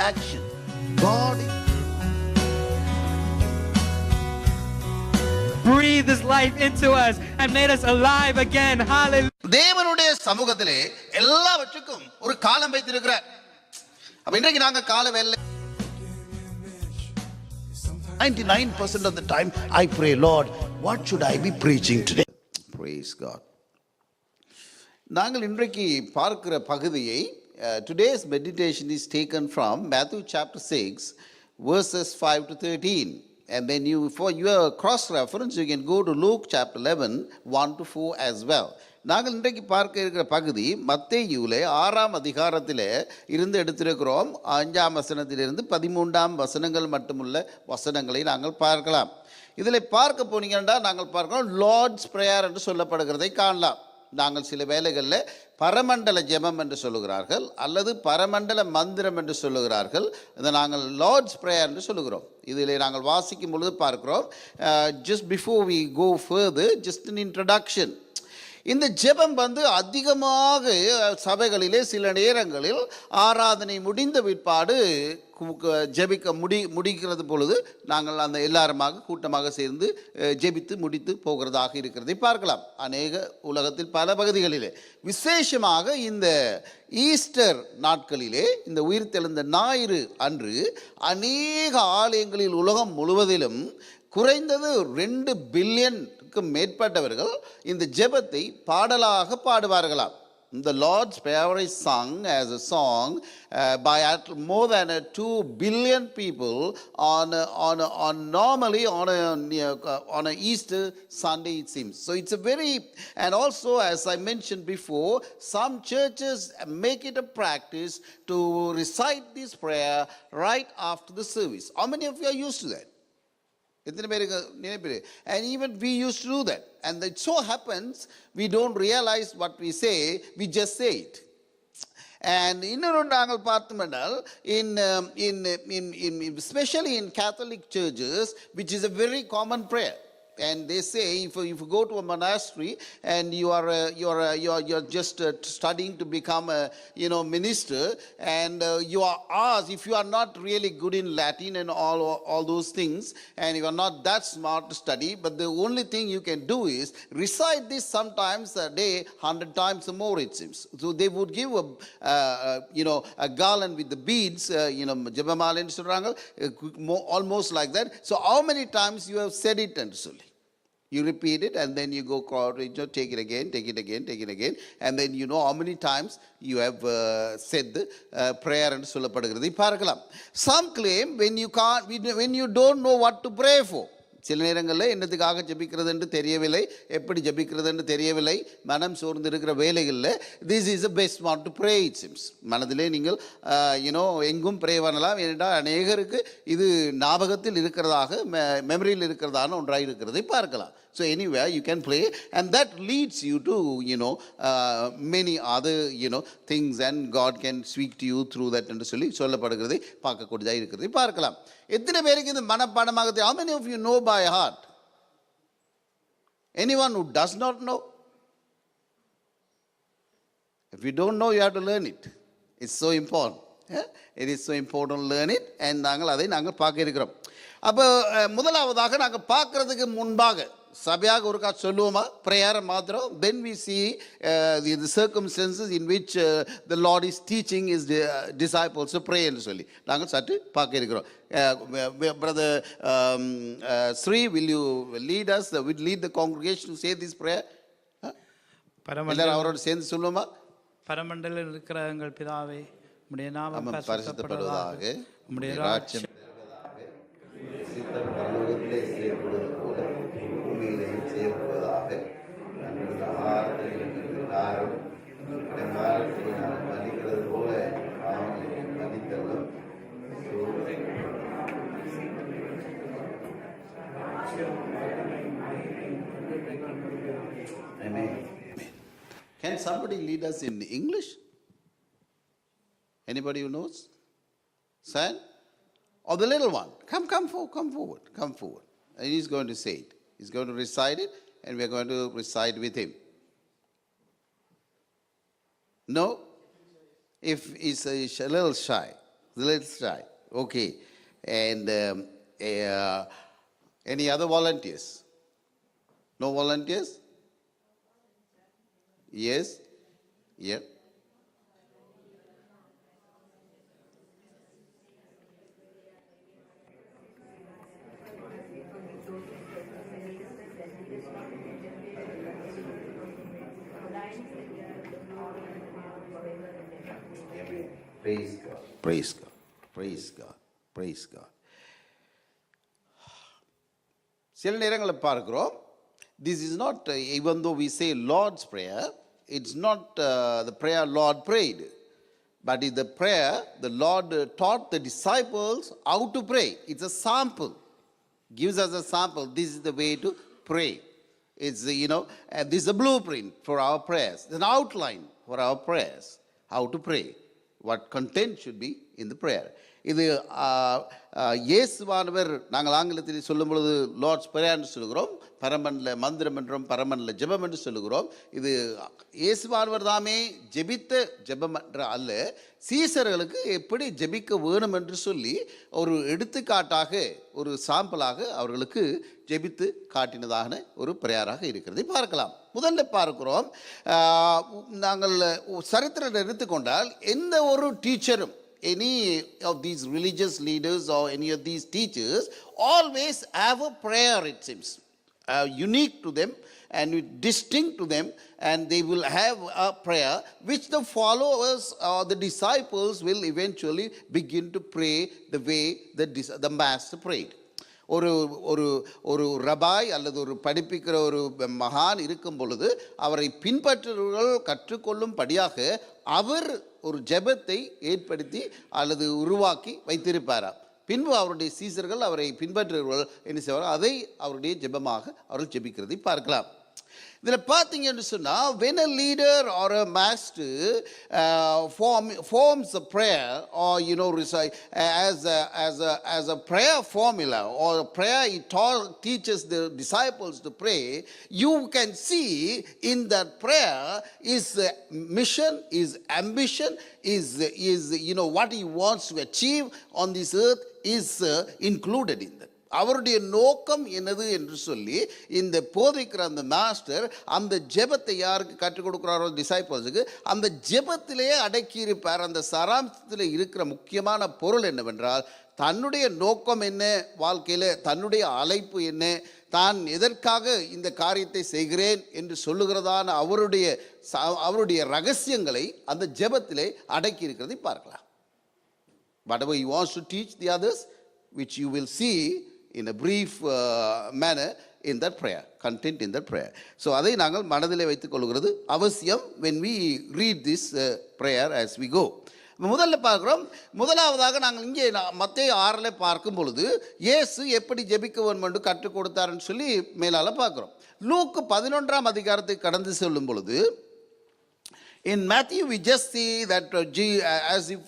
action. God breathed His life into us and made us alive again. Hallelujah. தேவனுடைய சமூகத்திலே எல்லாவற்றுக்கும் ஒரு காலம் வைத்திருக்கிறார். அப்ப இன்றைக்கு நாங்க கால வேலை 99% of the time I pray, Lord, what should I be preaching today? Praise God. நாங்கள் இன்றைக்கு பார்க்கிற பகுதியை today's meditation is taken from Matthew chapter 6 verses 5 to 13. And then you, for your cross reference, you can go to Luke chapter 11 1 to 4 as well. நாங்கள் இன்றைக்கு பார்க்க இருக்கிற பகுதி மத்தேயுவிலே 6ஆம் அதிகாரத்தில் இருந்து எடுத்திருக்கிறோம். 5ஆம் வசனத்திலிருந்து 13ஆம் வசனங்கள் மட்டுமுள்ள வசனங்களை நாங்கள் பார்க்கலாம். இதில் பார்க்க போனீங்கன்னா நாங்கள் பார்க்கிறோம் லார்ட்ஸ் பிரேயர் என்று சொல்லப்படுகிறதை காணலாம். நாங்கள் சில வேளைகளில் பரமண்டல ஜெபம் என்று சொல்லுகிறார்கள் அல்லது பரமண்டல மந்திரம் என்று சொல்லுகிறார்கள். இதை நாங்கள் லார்ட்ஸ் பிரேயர் என்று சொல்லுகிறோம். இதில் நாங்கள் வாசிக்கும் பொழுது பார்க்கிறோம், just before we go further, just an introduction. இந்த ஜெபம் அதிகமாக சபைகளிலே சில நேரங்களில் ஆராதனை முடிந்த பிற்பாடு ஜெபிக்க முடிக்கிறது பொழுது நாங்கள் அந்த எல்லாருமாக கூட்டமாக சேர்ந்து ஜெபித்து முடித்து போகிறதாக இருக்கிறதை பார்க்கலாம். அநேக உலகத்தில் பல பகுதிகளிலே, விசேஷமாக இந்த ஈஸ்டர் நாட்களிலே, இந்த உயிர்த்தெழுந்த ஞாயிறு அன்று அநேக ஆலயங்களில் உலகம் முழுவதிலும் குறைந்தது 2 பில்லியனுக்கு மேற்பட்டவர்கள் இந்த ஜெபத்தை பாடலாக பாடுவார்களாம். The Lord's Prayer is sung as a song by more than 2 billion people normally on a Easter Sunday, it seems. So it's a very, and also as I mentioned before, some churches make it a practice to recite this prayer right after the service. How many of you are used to that? And even we used to do that. And it so happens we don't realize what we say, we just say it. And especially in Catholic churches, which is a very common prayer. And they say if you go to a monastery and you're just studying to become a minister, and you are asked, if you are not really good in Latin and all those things, and you are not that smart to study, but the only thing you can do is recite this sometimes a day 100 times or more, it seems. So they would give a garland with the beads, jabamala ennu solranga, almost like that. So how many times you have said it and so you repeat it, and then you go take it again, and then you know how many times you have said the prayer and சொல்லப்படுகிறது பார்க்கலாம். Some claim when you don't know what to pray for. சில நேரங்களில் என்னத்துக்காக ஜெபிக்கிறது என்று தெரியவில்லை, எப்படி ஜெபிக்கிறது என்று தெரியவில்லை, மனம் சோர்ந்து இருக்கிற வேலைகளில் this is a best one to pray, it Sims. மனதிலே நீங்கள் எங்கும் ப்ரே பண்ணலாம். ஏனென்றால் அநேகருக்கு இது ஞாபகத்தில் இருக்கிறதாக, மெமரியில் இருக்கிறதான ஒன்றாக இருக்கிறதை பார்க்கலாம். So anywhere you can play, and that leads you to many other things, and God can speak to you through that என்று சொல்லி சொல்லப்படுகிறதை பார்க்கக்கூடியதாக இருக்கிறதை பார்க்கலாம். எத்தனை பேருக்கு இந்த மனப்பாடமாக? How many of you know by heart? Anyone who does not know? If you don't know, you have to learn it. It's so important. It is so important to learn it, and நாங்கள் பார்க்க இருக்கிறோம். அப்போ முதலாவதாக நாங்கள் பார்க்கறதுக்கு முன்பாக சபையாக ஒருக்கா சொல்லுவோமா பிரேயர் மாத்திரம்? Then we see the circumstances in which the Lord is teaching his disciples to pray என்று சொல்லி நாங்கள் சற்று பார்க்க இருக்கிறோம். Brother Sri, will you lead us, will lead the congregation to say this prayer? எல்லாரும் அவரோடு சேர்ந்து சொல்லுவோமா? பரமண்டலில் இருக்கிற எங்கள் பிதாவே, உம்முடைய நாமம் பரிசுத்தப்படுவதாக, உம்முடைய ராஜ்யம் Amen. Can somebody lead us in English? Anybody who knows? Son? Or the little one? Come forward. And he's going to say it. He's going to recite it, and we're going to recite with him. No? If he's a little shy. Let's try. Okay. And any other volunteers? No volunteers? Yes? Yeah. Praise God. Praise God. Praise God. Praise God. சில நேரங்களில் பார்க்கிறோம், this is not, even though we say Lord's Prayer, it's not the prayer Lord prayed, but it's the prayer the Lord taught the disciples how to pray. It's a sample, gives us a sample. This is the way to pray. It's, and this is a blueprint for our prayers. It's an outline for our prayers, how to pray, what content should be in the prayer. இது இயேசுவானவர், நாங்கள் ஆங்கிலத்தில் சொல்லும் பொழுது Lord's prayer என்று சொல்லுகிறோம், பரமன்ல மந்திரம் என்றும் பரமன்ல ஜெபம் என்று சொல்லுகிறோம். இது இயேசுவானவர் தாமே ஜெபித்த ஜெபம் என்ற அல்ல, சீசர்களுக்கு எப்படி ஜெபிக்க வேணும் என்று சொல்லி ஒரு எடுத்துக்காட்டாக, ஒரு சாம்பிளாக அவர்களுக்கு ஜெபித்து காட்டினதான ஒரு பிரேயராக இருக்கிறதை பார்க்கலாம். முதல்ல பார்க்கிறோம், நாங்கள் சரித்திரத்தை எடுத்துக்கொண்டால் எந்த ஒரு டீச்சரும், any of these religious leaders or any of these teachers always have a prayer, it seems, unique to them and distinct to them, and they will have a prayer which the followers or the disciples will eventually begin to pray the way the master prayed. ஒரு ஒரு ஒரு rabbi அல்லது ஒரு படிப்பிக்கிற ஒரு மகான் இருக்கும் பொழுது அவரை பின்பற்றுபவர்கள் கற்றுக்கொள்ளும்படியாக அவர் ஒரு ஜெபத்தை ஏற்படுத்தி அல்லது உருவாக்கி வைத்திருப்பாராம். பின்பு அவருடைய சீசர்கள் அவரை பின்பற்றுபவர்கள் என்ன செய்வார்கள், அதை அவருடைய ஜெபமாக அவர்கள் ஜெபிக்கிறதை பார்க்கலாம். இதில் பார்த்தீங்கன்னு சொன்னால், when a leader or a master forms a prayer or as a prayer formula or a prayer he teaches the disciples to pray, you can see in that prayer is mission, is ambition, is what he wants to achieve on this earth is included in that. அவருடைய நோக்கம் என்னது என்று சொல்லி இந்த போதிக்கிற அந்த master அந்த ஜெபத்தை யாருக்கு கற்றுக் கொடுக்கிறாரோ, டிசைபிள்ஸுக்கு, அந்த ஜெபத்திலேயே அடக்கியிருப்பார். அந்த சாராம்சத்தில் இருக்கிற முக்கியமான பொருள் என்னவென்றால், தன்னுடைய நோக்கம் என்ன, வாழ்க்கையில் தன்னுடைய அழைப்பு என்ன, தான் எதற்காக இந்த காரியத்தை செய்கிறேன் என்று சொல்லுகிறதான அவருடைய ரகசியங்களை அந்த ஜெபத்திலே அடக்கி இருக்கிறதை பார்க்கலாம். Whatever he wants to teach the others, which you will see in a brief manner in that prayer, content in that prayer. So அதை நாங்கள் மனதிலே வைத்துக் கொள்கிறது அவசியம் when we read this prayer as we go. முதல்ல பார்க்கிறோம், முதலாவதாக நாங்கள் இங்கே மத்தேயு 6 பார்க்கும் பொழுது இயேசு எப்படி ஜெபிக்க வேண்டும் என்று கற்றுக் கொடுத்தாருன்னு சொல்லி மேலால பார்க்கிறோம். லூக் 11ஆம் அதிகாரத்தை கடந்து செல்லும் பொழுது, in Matthew, we just see that as if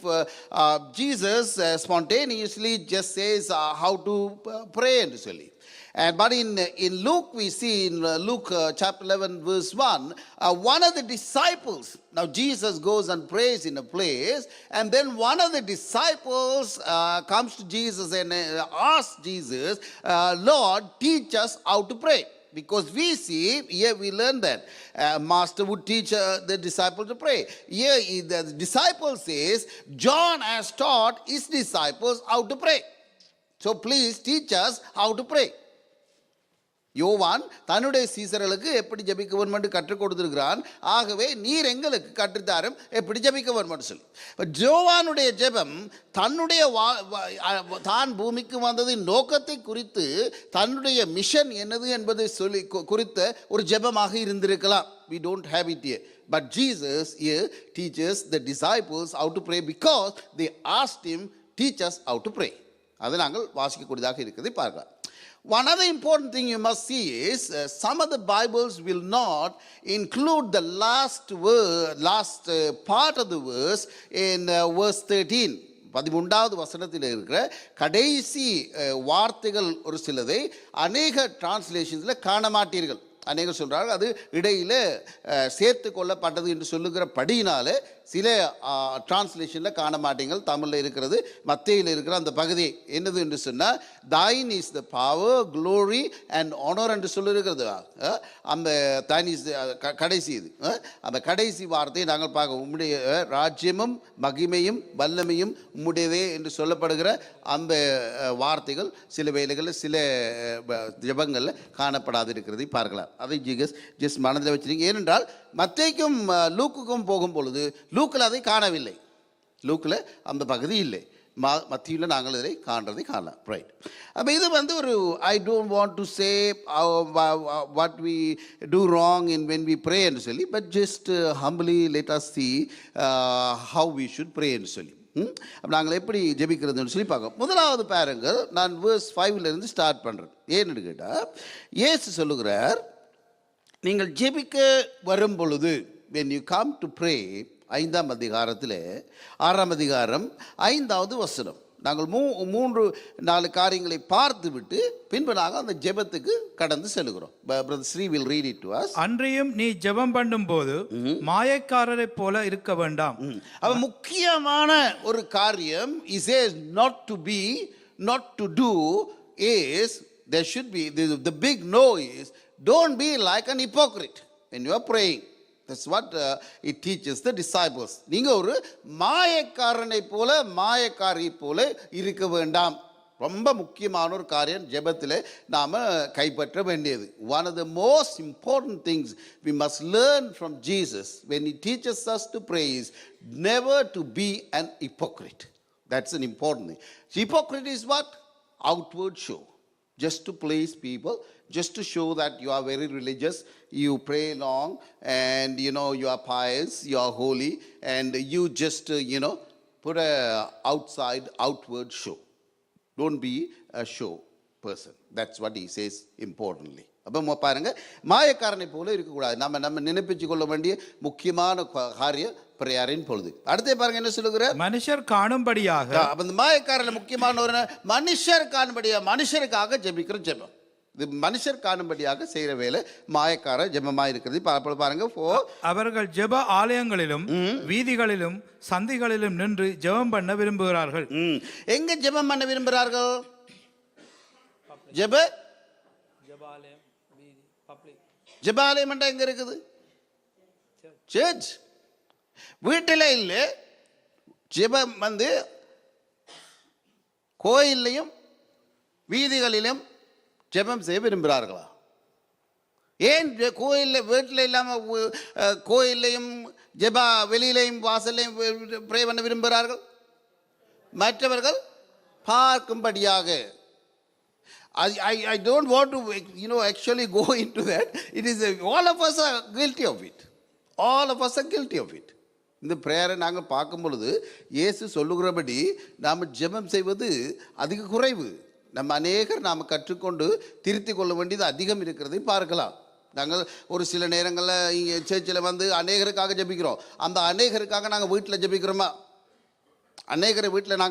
Jesus spontaneously just says how to pray and so on. But in Luke, we see in Luke chapter 11, verse 1, one of the disciples, now Jesus goes and prays in a place, and then one of the disciples comes to Jesus and asks Jesus, Lord, teach us how to pray. Because we see, here we learn that master would teach the disciple to pray. Here the disciple says, John has taught his disciples how to pray. So please teach us how to pray. யோவான் தன்னுடைய சீசர்களுக்கு எப்படி ஜெபிக்க வேண்டும் என்று கற்றுக் கொடுத்திருக்கிறான். ஆகவே நீர் எங்களுக்கு கற்றுத்தாரும் எப்படி ஜெபிக்க வேண்டும் என்று சொல்லி. யோவானுடைய ஜெபம் தன்னுடைய தான் பூமிக்கு வந்ததின் நோக்கத்தை குறித்து, தன்னுடைய மிஷன் என்னது என்பதை சொல்லி குறித்த ஒரு ஜெபமாக இருந்திருக்கலாம். We don't have it here. But Jesus here teaches the disciples how to pray because they asked him, teach us how to pray. அதை நாங்கள் வாசிக்கக்கூடியதாக இருக்கிறதை பார்க்கலாம். One other important thing you must see is some of the Bibles will not include the last part of the verse in verse 13. 13வது வசனத்தில் இருக்கிற கடைசி வார்த்தைகள் ஒரு சிலதை அநேக டிரான்ஸ்லேஷன்ஸில் காண மாட்டீர்கள். அநேகர் சொல்கிறார்கள் அது இடையில் சேர்த்து கொள்ளப்பட்டது என்று சொல்லுகிற படியினால சில டிரான்ஸ்லேஷனில் காண மாட்டீங்கள். தமிழில் இருக்கிறது, மத்தேயில் இருக்கிற அந்த பகுதி என்னது என்று சொன்னால், thine is the power, glory and honor என்று சொல்லியிருக்கிறது. அந்த thine is கடைசி இது, அந்த கடைசி வார்த்தையை நாங்கள் பார்க்க, உம்முடைய ராஜ்யமும் மகிமையும் வல்லமையும் உம்முடையதே என்று சொல்லப்படுகிற அந்த வார்த்தைகள் சில வேளைகளில் சில ஜெபங்களில் காணப்படாது இருக்கிறதை பார்க்கலாம். அதை ஜஸ்ட் மனதில் வச்சிருக்கீங்க. ஏனென்றால் மத்தேய்க்கும் லூக்குக்கும் போகும் பொழுது லூக்கில் அதை காணவில்லை, லூக்கில் அந்த பகுதி இல்லை, மத்தியில் நாங்கள் இதை காணலாம். ரைட். அப்போ இது ஒரு I don't want to say what we do wrong in when we pray என்று சொல்லி, but just humbly let us see how we should pray என்று சொல்லி. அப்போ நாங்கள் எப்படி ஜெபிக்கிறதுன்னு சொல்லி பார்க்கோம். முதலாவது பாருங்கள், நான் verse 5 ஸ்டார்ட் பண்ணுறேன். ஏன்னு கேட்டால், இயேசு சொல்லுகிறார், நீங்கள் ஜெபிக்க வரும் பொழுது when you come to pray, 5ஆம் அதிகாரத்தில் 6ஆம் அதிகாரம் 5வது வசனம், நாங்கள் 3-4 காரியங்களை பார்த்து விட்டு பின்பு நாங்கள் அந்த ஜெபத்துக்கு கடந்து செல்கிறோம். Brother Sri will read it to us. அன்றையும் நீ ஜெபம் பண்ணும் போது மாயக்காரரை போல இருக்க வேண்டாம். அவ முக்கியமான ஒரு காரியம் he says not to do is there should be the big no is don't be like an hypocrite when you are praying. That's what it teaches the disciples. நீங்க ஒரு மாயக்காரனை போல மாயக்காரி போல இருக்க வேண்டாம். ரொம்ப முக்கியமான ஒரு காரியம் ஜெபத்தில் நாம் கைப்பற்ற வேண்டியது. One of the most important things we must learn from Jesus when he teaches us to pray is never to be an hypocrite. That's an important thing. Hypocrite is what? Outward show. Just to please people, just to show that you are very religious, you pray long, and you are pious, you are holy, and you just put a outward show. Don't be a show person. That's what he says importantly. அப்போ பாருங்க, மாயக்காரனை போல இருக்கக்கூடாது. நம்ம நினைப்பிச்சு கொள்ள வேண்டிய முக்கியமான காரியம் பிரேயரின் பொழுது. அடுத்தே பாருங்க என்ன சொல்லுகிறார், மனுஷர் காணும்படியாக. அப்போ இந்த மாயக்காரன் முக்கியமான ஒரு மனுஷர் காணும்படியாக, மனுஷருக்காக ஜெபிக்கிற ஜெபம். இது மனுஷர் காணும்படியாக செய்கிற வேலை மாயக்கார ஜெபமாக இருக்கிறது. பாருங்க, அவர்கள் ஜெப ஆலயங்களிலும் வீதிகளிலும் சந்திகளிலும் நின்று ஜெபம் பண்ண விரும்புகிறார்கள். எங்க ஜெபம் பண்ண விரும்புகிறார்கள்? ஜெபாலயம் எங்க இருக்குது? சர்ச். வீட்டில் இல்லை, ஜெபம் கோயிலையும் வீதிகளிலும் ஜெபம் செய்ய விரும்புகிறார்களா? ஏன் கோயிலில் வீட்டில் இல்லாமல் கோயிலையும் ஜெபா வெளியிலையும் வாசல்லையும் ப்ரே பண்ண விரும்புகிறார்கள்? மற்றவர்கள் பார்க்கும்படியாக. I don't want to actually go into that. It is all of us are guilty of it. All of us are guilty of it. இந்த பிரேயரை நாங்கள் பார்க்கும் பொழுது இயேசு சொல்லுகிறபடி நாம் ஜெபம் செய்வது அதிக குறைவு. நம்ம அநேகர் நாம் கற்றுக்கொண்டு திருத்தி கொள்ள வேண்டியது அதிகம் இருக்கிறதை பார்க்கலாம். நாங்கள் ஒரு சில நேரங்களில் இங்கே சர்ச்சில் அநேகருக்காக ஜெபிக்கிறோம். அந்த அநேகருக்காக நாங்கள் வீட்டில் ஜெபிக்கிறோமா? அநேகரை வீட்டில்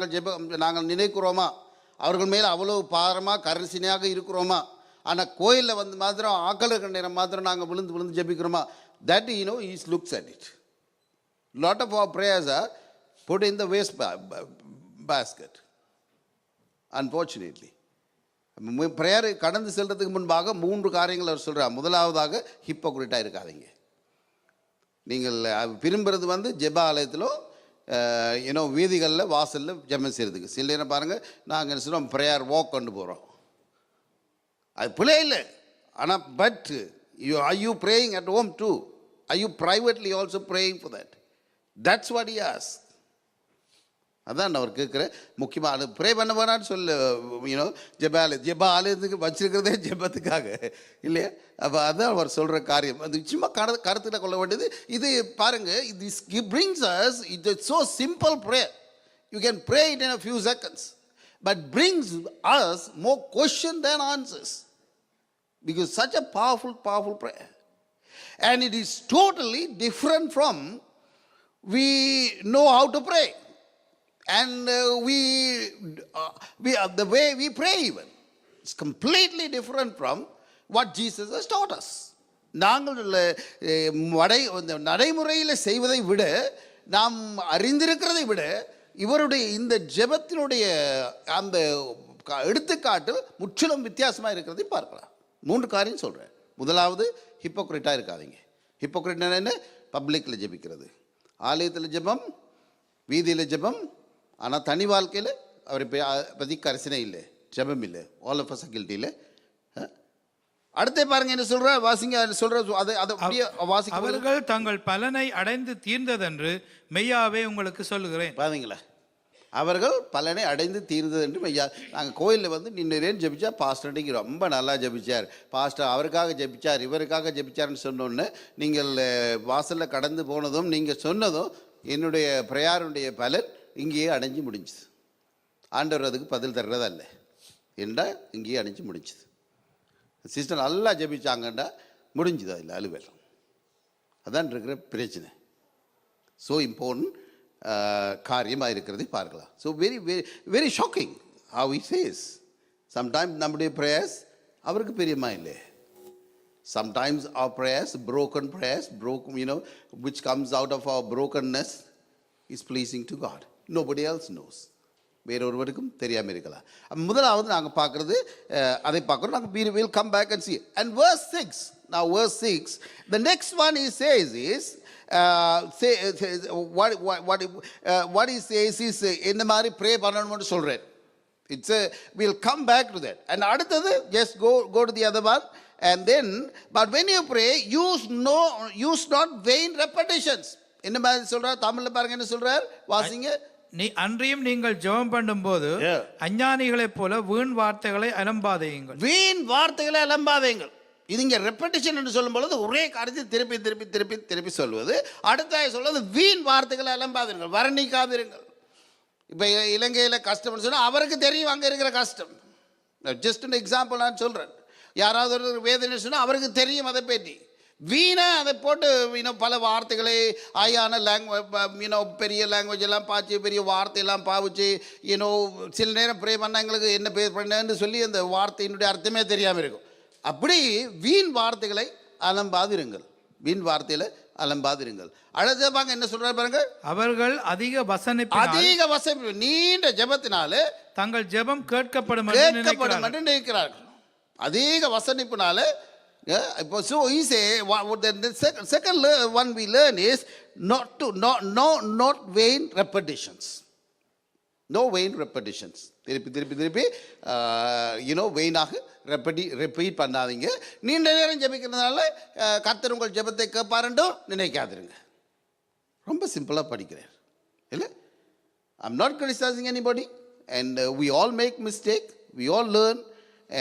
நாங்கள் நினைக்கிறோமா? அவர்கள் மேலே அவ்வளோ பாரமாக கரன்சினியாக இருக்கிறோமா? ஆனால் கோயிலில் மாத்திரம் ஆக்களுக்கு நேரம் மாத்திரம் நாங்கள் விழுந்து ஜெபிக்கிறோமா? That he looks at it. Lot of our prayers are put in the waste basket. Unfortunately. ப்ரேயரை கடந்து செல்றதுக்கு முன்பாக 3 காரியங்கள் அவர் சொல்கிறார். முதலாவதாக ஹிப்போக்ரிட்டாக இருக்காதீங்க. நீங்கள் விரும்புகிறது ஜெப ஆலயத்திலோ வீதிகளில் வாசலில் ஜெபம் செய்கிறதுக்கு. சில நேரம் பாருங்கள், நாங்கள் என்ன சொல்கிறோம், ப்ரேயர் வாக் கொண்டு போகிறோம். அது பிள்ளை இல்லை. ஆனால் but are you praying at home too? Are you privately also praying for that? That's what he asks. அதான் அவர் கேட்குற முக்கியமாக ப்ரே பண்ண போனான்னு சொல்லு. ஜெப ஆலயத்துக்கு வச்சிருக்கிறதே ஜெபத்துக்காக இல்லையா? அப்போ அதான் அவர் சொல்கிற காரியம். அது சும்மா கருத்தில் கொள்ள வேண்டியது. இது பாருங்க, this brings us, it's so simple prayer. You can pray it in a few seconds, but brings us more question than answers, because such a powerful prayer. And it is totally different from we know how to pray. And the way we pray even, it's completely different from what Jesus has taught us. நாங்கள் நடைமுறையில் செய்வதை விட நாம் அறிந்திருக்கிறதை விட இவருடைய இந்த ஜெபத்தினுடைய அந்த எடுத்துக்காட்டு முற்றிலும் வித்தியாசமாக இருக்கிறதை பார்க்கலாம். 3 காரியம் சொல்கிறேன். முதலாவது, ஹிப்போக்ரிட்டாக இருக்காதீங்க. ஹிப்போக்ரிட் என்ன? பப்ளிக்கில் ஜெபிக்கிறது, ஆலயத்தில் ஜெபம், வீதியில் ஜெபம், ஆனால் தனி வாழ்க்கையில் அவரை பற்றி கரிசனை இல்லை, ஜெபம் இல்லை. ஆல் ஆஃப் அஸ் கில்ட்டி இல்லை. அடுத்தே பாருங்க என்ன சொல்ற, வாசிங்க சொல்ற அதை அப்படியே வாசிக்க. அவர்கள் தங்கள் பலனை அடைந்து தீர்ந்ததென்று மெய்யாவே உங்களுக்கு சொல்லுகிறேன். பாருங்களா, அவர்கள் பலனை அடைந்து தீர்ந்தது என்று மெய்யா. நாங்கள் கோயிலில் வந்து நின்றுறேன்னு ஜெபிச்சா பாஸ்டர் அன்றைக்கி ரொம்ப நல்லா ஜெபிச்சார், பாஸ்டர் அவருக்காக ஜெபிச்சார், இவருக்காக ஜெபிச்சார்னு சொன்னோன்னு நீங்கள் வாசலில் கடந்து போனதும் நீங்கள் சொன்னதும் என்னுடைய பிரயாருடைய பலன் இங்கேயே அடைஞ்சு முடிஞ்சுது. ஆண்டவர் அதுக்கு பதில் தர்றதல்ல என்றா இங்கேயே அடைஞ்சு முடிஞ்சுது. சிஸ்டர் நல்லா ஜெபிச்சாங்கண்டா முடிஞ்சுது, அதில் அலுவல். அதான் இருக்கிற பிரச்சனை. ஸோ இம்பார்ட்டன்ட் காரியமாக இருக்கிறதை பார்க்கலாம். So very very very shocking have he says. Sometimes நம்முடைய ப்ரேயர்ஸ் அவருக்கு பிரியமா இல்லை. Sometimes our prayers, broken, which comes out of our brokenness, is pleasing to God. Nobody else knows. வேறொருவருக்கும் தெரியாமல் இருக்கலாம். முதலாவது நாங்கள் பார்க்குறது அதை பார்க்குறோம். நாங்கள் we will come back and see. And verse 6, now verse 6, the next one he says is, what he says is, இந்த மாதிரி ப்ரே பண்ணணும்னு சொல்கிறேன். We'll come back to that. And அடுத்தது, just go to the other one. And then, but when you pray, use not vain repetitions. என்ன மாதிரி சொல்றார்? தமிழ்ல பாருங்க என்ன சொல்றார், வாசிங்க. அன்றியும் நீங்கள் ஜெபம் பண்ணும்போது அஞ்ஞானிகளைப் போல வீண் வார்த்தைகளை அலம்பாதேயுங்கள். வீண் வார்த்தைகளை அலம்பாதேங்கள். இது இங்க ரெப்படிஷன் என்று சொல்லும் பொழுது ஒரே காரியத்தை திருப்பி திருப்பி திருப்பி திருப்பி சொல்வது. அடுத்த சொல்வது வீண் வார்த்தைகளை அலம்பாதீர்கள், வர்ணிக்காதிருங்கள். இப்போ இலங்கையில் கஷ்டம்னு சொன்னால் அவருக்கு தெரியும் அங்கே இருக்கிற கஷ்டம். ஜஸ்ட் ஒரு எக்ஸாம்பிள் நான் சொல்கிறேன். யாராவது ஒரு வேதனை சொன்னால் அவருக்கு தெரியும் அதை பற்றி. வீணாக அதை போட்டு பல வார்த்தைகளை ஆயான பெரிய லாங்குவேஜ் எல்லாம் பாய்ச்சி, பெரிய வார்த்தையெல்லாம் பாவிச்சு சில நேரம் ப்ரே பண்ணால் எங்களுக்கு என்ன பேர் பண்ணேன்னு சொல்லி அந்த வார்த்தையினுடைய அர்த்தமே தெரியாமல் இருக்கும். அப்படி வீண் வார்த்தைகளை அலம்பாதிருங்கள், வீண் வார்த்தையில் அலம்பாதிருங்கள். அழகாங்க என்ன சொல்றாரு பாருங்க, அவர்கள் அதிக வசனிப்பு நீண்ட ஜெபத்தினால தங்கள் ஜெபம் கேட்கப்படும் என்று நினைக்கிறார்கள். அதிக வசனிப்புனால. So he say, the second one we learn is not vain repetitions. No vain repetitions. திருப்பி வெயினாக ரெப்பீட் பண்ணாதீங்க. நீண்ட நேரம் ஜெபிக்கிறதுனால கர்த்தர் உங்கள் ஜெபத்தை கேட்பாருன்னும் நினைக்காதிருங்க. ரொம்ப சிம்பிளாக படிக்கிறேன் இல்லை. I'm not criticizing anybody, and we all make mistake, we all learn.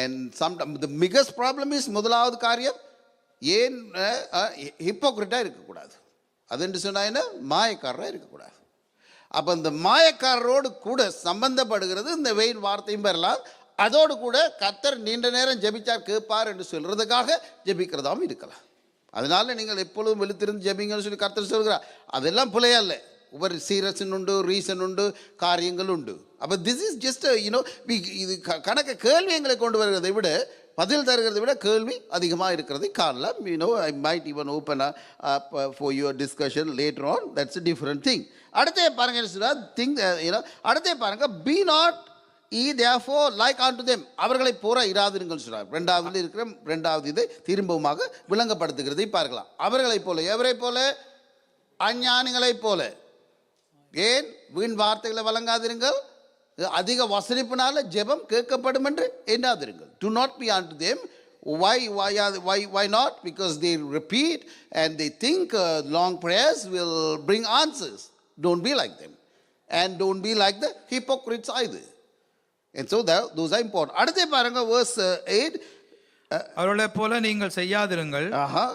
And sometimes the biggest problem is, முதலாவது காரியம் ஏன் ஹிப்போக்ரிட்டாக இருக்கக்கூடாது. அது என்று சொன்னா என்ன, மாயக்காரராக இருக்கக்கூடாது. அப்போ இந்த மாயக்காரரோடு கூட சம்பந்தப்படுகிறது இந்த வெயின் வார்த்தையும் பெறலாம். அதோடு கூட கர்த்தர் நீண்ட நேரம் ஜெபிச்சார் கேட்பார் என்று சொல்றதுக்காக ஜெபிக்கிறதாவும் இருக்கலாம். அதனால நீங்கள் எப்பொழுதும் வெளுத்திருந்து ஜெபிங்கன்னு சொல்லி கர்த்தர் சொல்கிறார். அதெல்லாம் பிள்ளையல்ல. ஒவ்வொரு சீரியஸன் உண்டு, ரீசன் உண்டு, காரியங்கள் உண்டு. அப்போ திஸ் இஸ் ஜஸ்ட் இது கணக்கு கேள்வி எங்களை கொண்டு வருகிறதை விட பதில் தருகிறதை விட கேள்வி அதிகமாக இருக்கிறதை காணலாம். I might even open for your discussion later on. That's a different thing. அடுத்தே பாருங்க அடுத்தே பாருங்க, be not therefore like unto them, அவர்களை போற இராதிருங்கள் சொல்றார். இரண்டாவது இதை திரும்பவுமாக விளங்கப்படுத்துகிறதை பார்க்கலாம். அவர்களை போல, எவரை போல? அஞ்ஞானிகளை போல. ஏன் வீண் வார்த்தைகளை வழங்காதிருங்கள், அதிக வசனிப்பினால ஜெபம் கேட்கப்படும் என்று எண்ணாதிருங்கள். Do not be unto them. Why not? Because they repeat and they think long prayers will bring answers. Don't be like them, and don't be like the hypocrites either. And so those are important. அடுத்து பாருங்க verse 8. அவர்களை போல நீங்கள் செய்யாதிருங்கள்,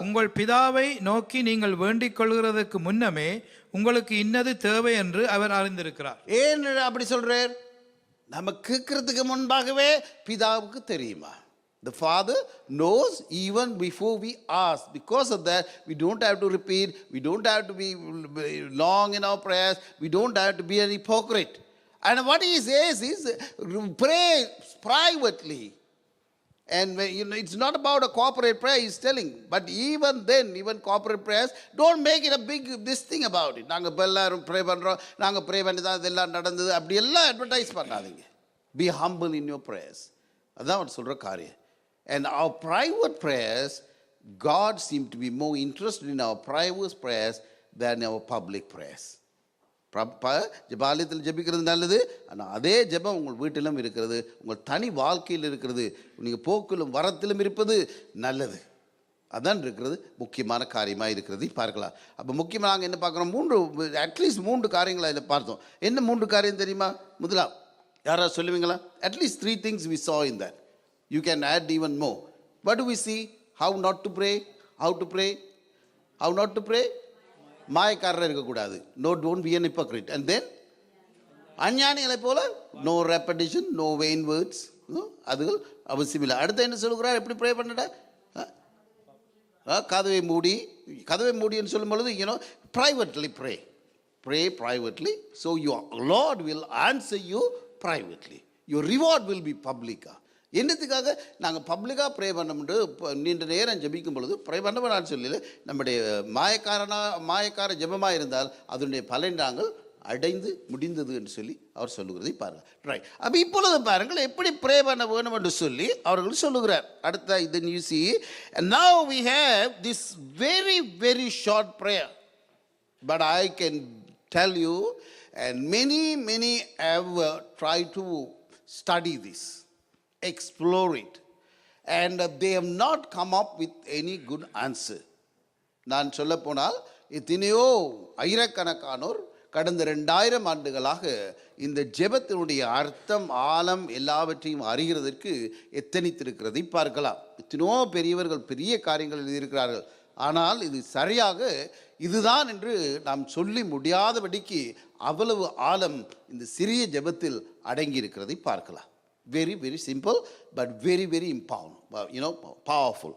உங்கள் பிதாவை நோக்கி நீங்கள் வேண்டிக் கொள்கிறதுக்கு முன்னமே உங்களுக்கு இன்னது தேவை என்று அவர் அறிந்திருக்கிறார். ஏன் அப்படி சொல்றார்? நம்ம கேட்கறதுக்கு முன்பாகவே பிதாவுக்கு தெரியுமா? The Father knows even before we ask. Because of that, we don't have to repeat, we don't have to be long in our prayers, we don't have to be an hypocrite. And what he says is, pray privately And when, it's not about a corporate prayer, he's telling. But even then, even corporate prayers, don't make it a big this thing about it. நாங்கள் இப்போ எல்லாரும் pray பண்ணுறோம், நாங்கள் pray பண்ணி தான் இதெல்லாம் நடந்தது, அப்படி எல்லாம் அட்வர்டைஸ் பண்ணாதீங்க. Be humble in your prayers. அதான் அவர் சொல்கிற காரியம். And our private prayers, God seems to be more interested in our private prayers than our public prayers. ஜெபாலயத்தில் ஜெபிக்கிறது நல்லது, ஆனால் அதே ஜெபம் உங்கள் வீட்டிலும் இருக்கிறது, உங்கள் தனி வாழ்க்கையில் இருக்கிறது, நீங்கள் போக்கிலும் வரத்திலும் இருப்பது நல்லது. அதான் இருக்கிறது முக்கியமான காரியமாக இருக்கிறது பார்க்கலாம். அப்போ முக்கியமாக நாங்கள் என்ன பார்க்குறோம், அட்லீஸ்ட் 3 காரியங்களை அதில் பார்த்தோம். என்ன 3 காரியம் தெரியுமா? முதலாம் யாராவது சொல்லுவீங்களா? At least 3 things we saw in that. You can add even more. What do we see? How not to pray? How to pray? How not to pray? மாயக்காரர் இருக்கக்கூடாது. No, don't be an hypocrite. And then அஞ்ஞானிகளை போல no repetition, no vain words. அதுகள் அவசியம் இல்லை. அடுத்து என்ன சொல்லுகிறார்? எப்படி pray பண்ணட? கதவை மூடின்னு சொல்லும் பொழுது privately pray privately, so your Lord will answer you privately. Your reward will be public. என்னத்துக்காக நாங்கள் பப்ளிக்காக ப்ரே பண்ணமுண்டு நீண்ட நேரம் ஜெபிக்கும் பொழுது ப்ரே பண்ண வேணான்னு சொல்லல, நம்முடைய மாயக்கார ஜெபமாக இருந்தால் அதனுடைய பலன் நாங்கள் அடைந்து முடிந்தது என்று சொல்லி அவர் சொல்லுகிறதை பாருங்கள். ரைட். அப்போ இப்பொழுது பாருங்கள் எப்படி ப்ரே பண்ண வேணும் என்று சொல்லி அவர்கள் சொல்லுகிறார். அடுத்த இது you see, and now we have this very very short prayer, but I can tell you, and many have tried to study this, explore it, and they have not come up with any good answer. நான் சொல்ல போனால் எத்தனையோ ஆயிரக்கணக்கானோர் கடந்த 2000 ஆண்டுகளாக இந்த ஜெபத்தினுடைய அர்த்தம் ஆழம் எல்லாவற்றையும் அறிகிறதற்கு எத்தனித்திருக்கிறதை பார்க்கலாம். எத்தனையோ பெரியவர்கள் பெரிய காரியங்கள் எழுதியிருக்கிறார்கள், ஆனால் இது சரியாக இதுதான் என்று நாம் சொல்லி முடியாதபடிக்கு அவ்வளவு ஆழம் இந்த சிறிய ஜெபத்தில் அடங்கி இருக்கிறதை பார்க்கலாம். Very very simple but very very powerful.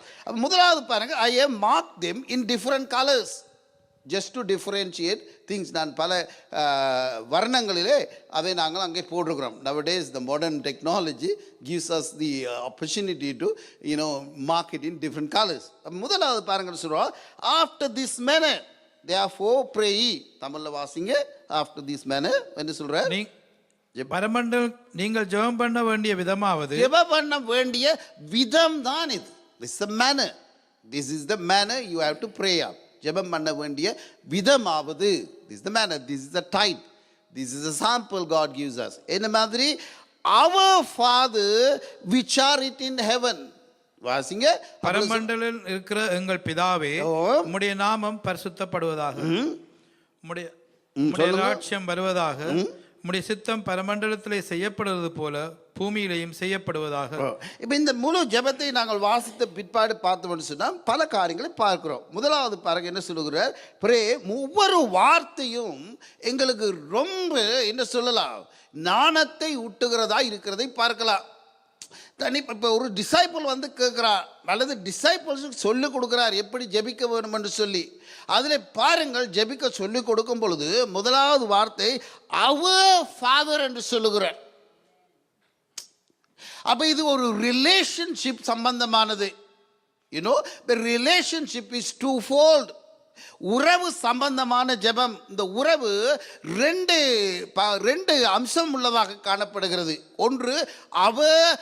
முதலாவது பாருங்க, I have marked them in different colors just to differentiate things. நான் பல வர்ணங்களிலே அதை நாங்கள் அங்கே போட்டிருக்கிறோம். Nowadays the modern technology gives us the opportunity to mark it in different colors. முதலாவது பாருங்க சொல்றோம், after this manner therefore pray. தமிழ்ல வாசிங்க. after this manner என்ன சொல்ற? பரமண்டல் நீங்கள் ஜெபம் பண்ண வேண்டிய விதமாவது, ஜெபம் பண்ண வேண்டிய விதம் தான் இது. This is the manner. This is the manner you have to pray up. ஜெபம் பண்ண வேண்டிய விதமாவது, this is the manner, this is the type, this is the sample God gives us. என்ன மாதிரி? Our Father which art in heaven. வாசிங்க. பரமண்டலில் இருக்கிற எங்கள் பிதாவே, உம்முடைய நாமம் பரிசுத்தப்படுவதாக, உம்முடைய ராஜ்யம் வருவதாக, உம்முடைய சித்தம் பரமண்டலத்திலே செய்யப்படுவது போல பூமியிலேயும் செய்யப்படுவதாக. இப்போ இந்த முழு ஜெபத்தை நாங்கள் வாசித்த பிற்பாடு பார்த்தோம்னு சொன்னால் பல காரியங்களை பார்க்கிறோம். முதலாவது பாருங்க என்ன சொல்லுகிறார்? பிரே ஒவ்வொரு வார்த்தையும் எங்களுக்கு ரொம்ப என்ன சொல்லலாம், ஞானத்தை ஊட்டுகிறதா இருக்கிறதை பார்க்கலாம். இப்போ ஒரு டிசைபிள் வந்து கேட்குறார், அல்லது டிசைபிள்ஸுக்கு சொல்லிக் கொடுக்குறார் எப்படி ஜெபிக்க வேணும் என்று சொல்லி. அதில் பாருங்கள், ஜெபிக்க சொல்லிக் கொடுக்கும் பொழுது முதலாவது வார்த்தை அவர் ஃபாதர் என்று சொல்லுகிறார். அப்போ இது ஒரு relationship சம்பந்தமானது. the relationship is twofold. உறவு சம்பந்தமான ஜெபம். இந்த உறவு ரெண்டு அம்சம் உள்ளதாக காணப்படுகிறது. ஒன்று அவர்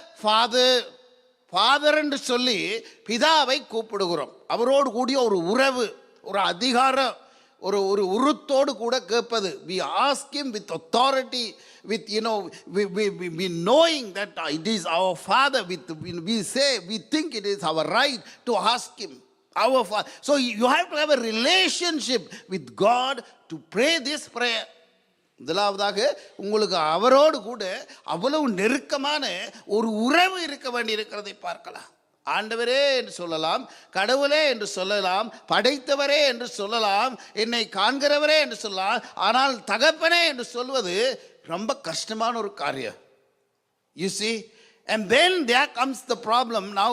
ஃபாதர் என்று சொல்லி பிதாவை கூப்பிடுகிறோம். அவரோடு கூடிய ஒரு உறவு, ஒரு அதிகாரம், ஒரு உருத்தோடு கூட கேட்பது. we ask him with authority, with we knowing that it is our Father. We think it is our right to ask him. Our Father. So you have to have a relationship with God to pray this prayer. முதலாவதாக உங்களுக்கு அவரோடு கூட அவ்வளவு நெருக்கமான ஒரு உறவு இருக்க வேண்டி இருக்கிறதை பார்க்கலாம். ஆண்டவரே என்று சொல்லலாம், கடவுளே என்று சொல்லலாம், படைத்தவரே என்று சொல்லலாம், என்னை காண்கிறவரே என்று சொல்லலாம். ஆனால் தகப்பனே என்று சொல்வது ரொம்ப கஷ்டமான ஒரு காரியம். You see, and then there comes the problem. Now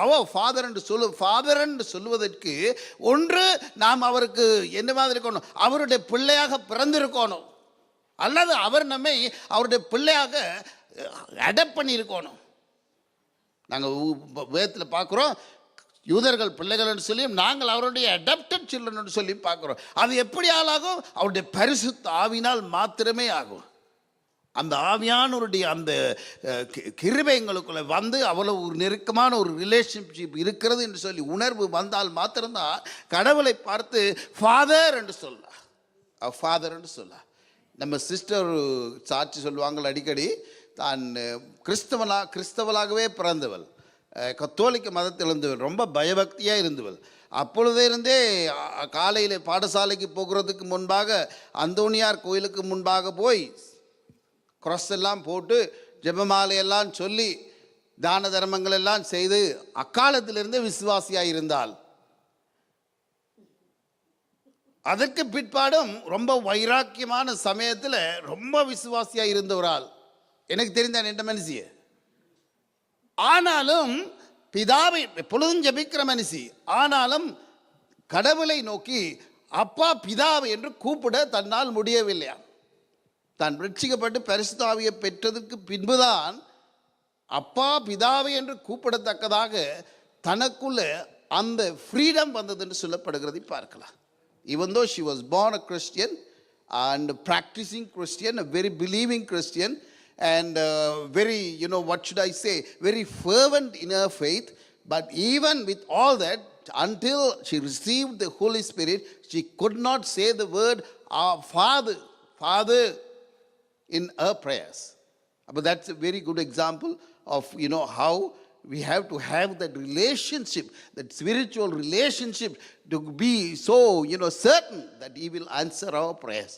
our Father என்று ஃபாதர் என்று சொல்வதற்கு ஒன்று நாம் அவருக்கு என்ன மாதிரி இருக்கணும், அவருடைய பிள்ளையாக பிறந்திருக்கணும், அல்லது அவர் நம்மை அவருடைய பிள்ளையாக அடாப்ட் பண்ணியிருக்கணும். நாங்கள் வேதத்தில் பார்க்குறோம், யூதர்கள் பிள்ளைகள் என்று சொல்லியும் நாங்கள் அவருடைய அடாப்டட் சில்ட்ரன் என்று சொல்லி பார்க்குறோம். அது எப்படி ஆளாகும்? அவருடைய பரிசுத்த ஆவினால் மாத்திரமே ஆகும். அந்த ஆவியானவருடைய அந்த கிருபை எங்களுக்குள்ள வந்து அவ்வளவு ஒரு நெருக்கமான ஒரு ரிலேஷன்ஷிப் இருக்கிறது என்று சொல்லி உணர்வு வந்தால் மாத்திரம்தான் கடவுளை பார்த்து ஃபாதர் என்று சொல்லலாம். ஃபாதர் என்று சொல்லலாம். நம்ம சிஸ்டர் சாட்சி சொல்லுவாங்கள் அடிக்கடி, தான் கிறிஸ்தவளாகவே பிறந்தவள், கத்தோலிக்க மதத்தில் இருந்தவள், ரொம்ப பயபக்தியாக இருந்தவள். அப்பொழுதே இருந்தே காலையில் பாடசாலைக்கு போகிறதுக்கு முன்பாக அந்தோனியார் கோயிலுக்கு முன்பாக போய் cross எல்லாம் போட்டு ஜெபமாலையெல்லாம் சொல்லி தான தர்மங்கள் எல்லாம் செய்து அக்காலத்திலிருந்தே விசுவாசியாக இருந்தாள். அதற்கு பிற்பாடும் ரொம்ப வைராக்கியமான சமயத்தில் ரொம்ப விசுவாசியாக இருந்தவரால் எனக்கு தெரிந்த என்ற மனுஷிய. ஆனாலும் பிதாவை எப்பொழுதும் ஜெபிக்கிற மனுஷி, ஆனாலும் கடவுளை நோக்கி அப்பா பிதாவை என்று கூப்பிட தன்னால் முடியவில்லையா. தான் ரட்சிக்கப்பட்டு பரிசுத்த ஆவியை பெற்றதற்கு பின்புதான் அப்பா பிதாவை என்று கூப்பிடத்தக்கதாக தனக்குள்ள அந்த ஃப்ரீடம் வந்தது என்று சொல்லப்படுகிறதை பார்க்கலாம். Even though she was born a Christian and practicing Christian, a very believing Christian, and very, what should I say, very fervent in her faith, but even with all that, until she received the Holy Spirit, she could not say the word Father, Father in her prayers. But that's a very good example of, how we have to have that relationship, that spiritual relationship, to be so, certain that He will answer our prayers.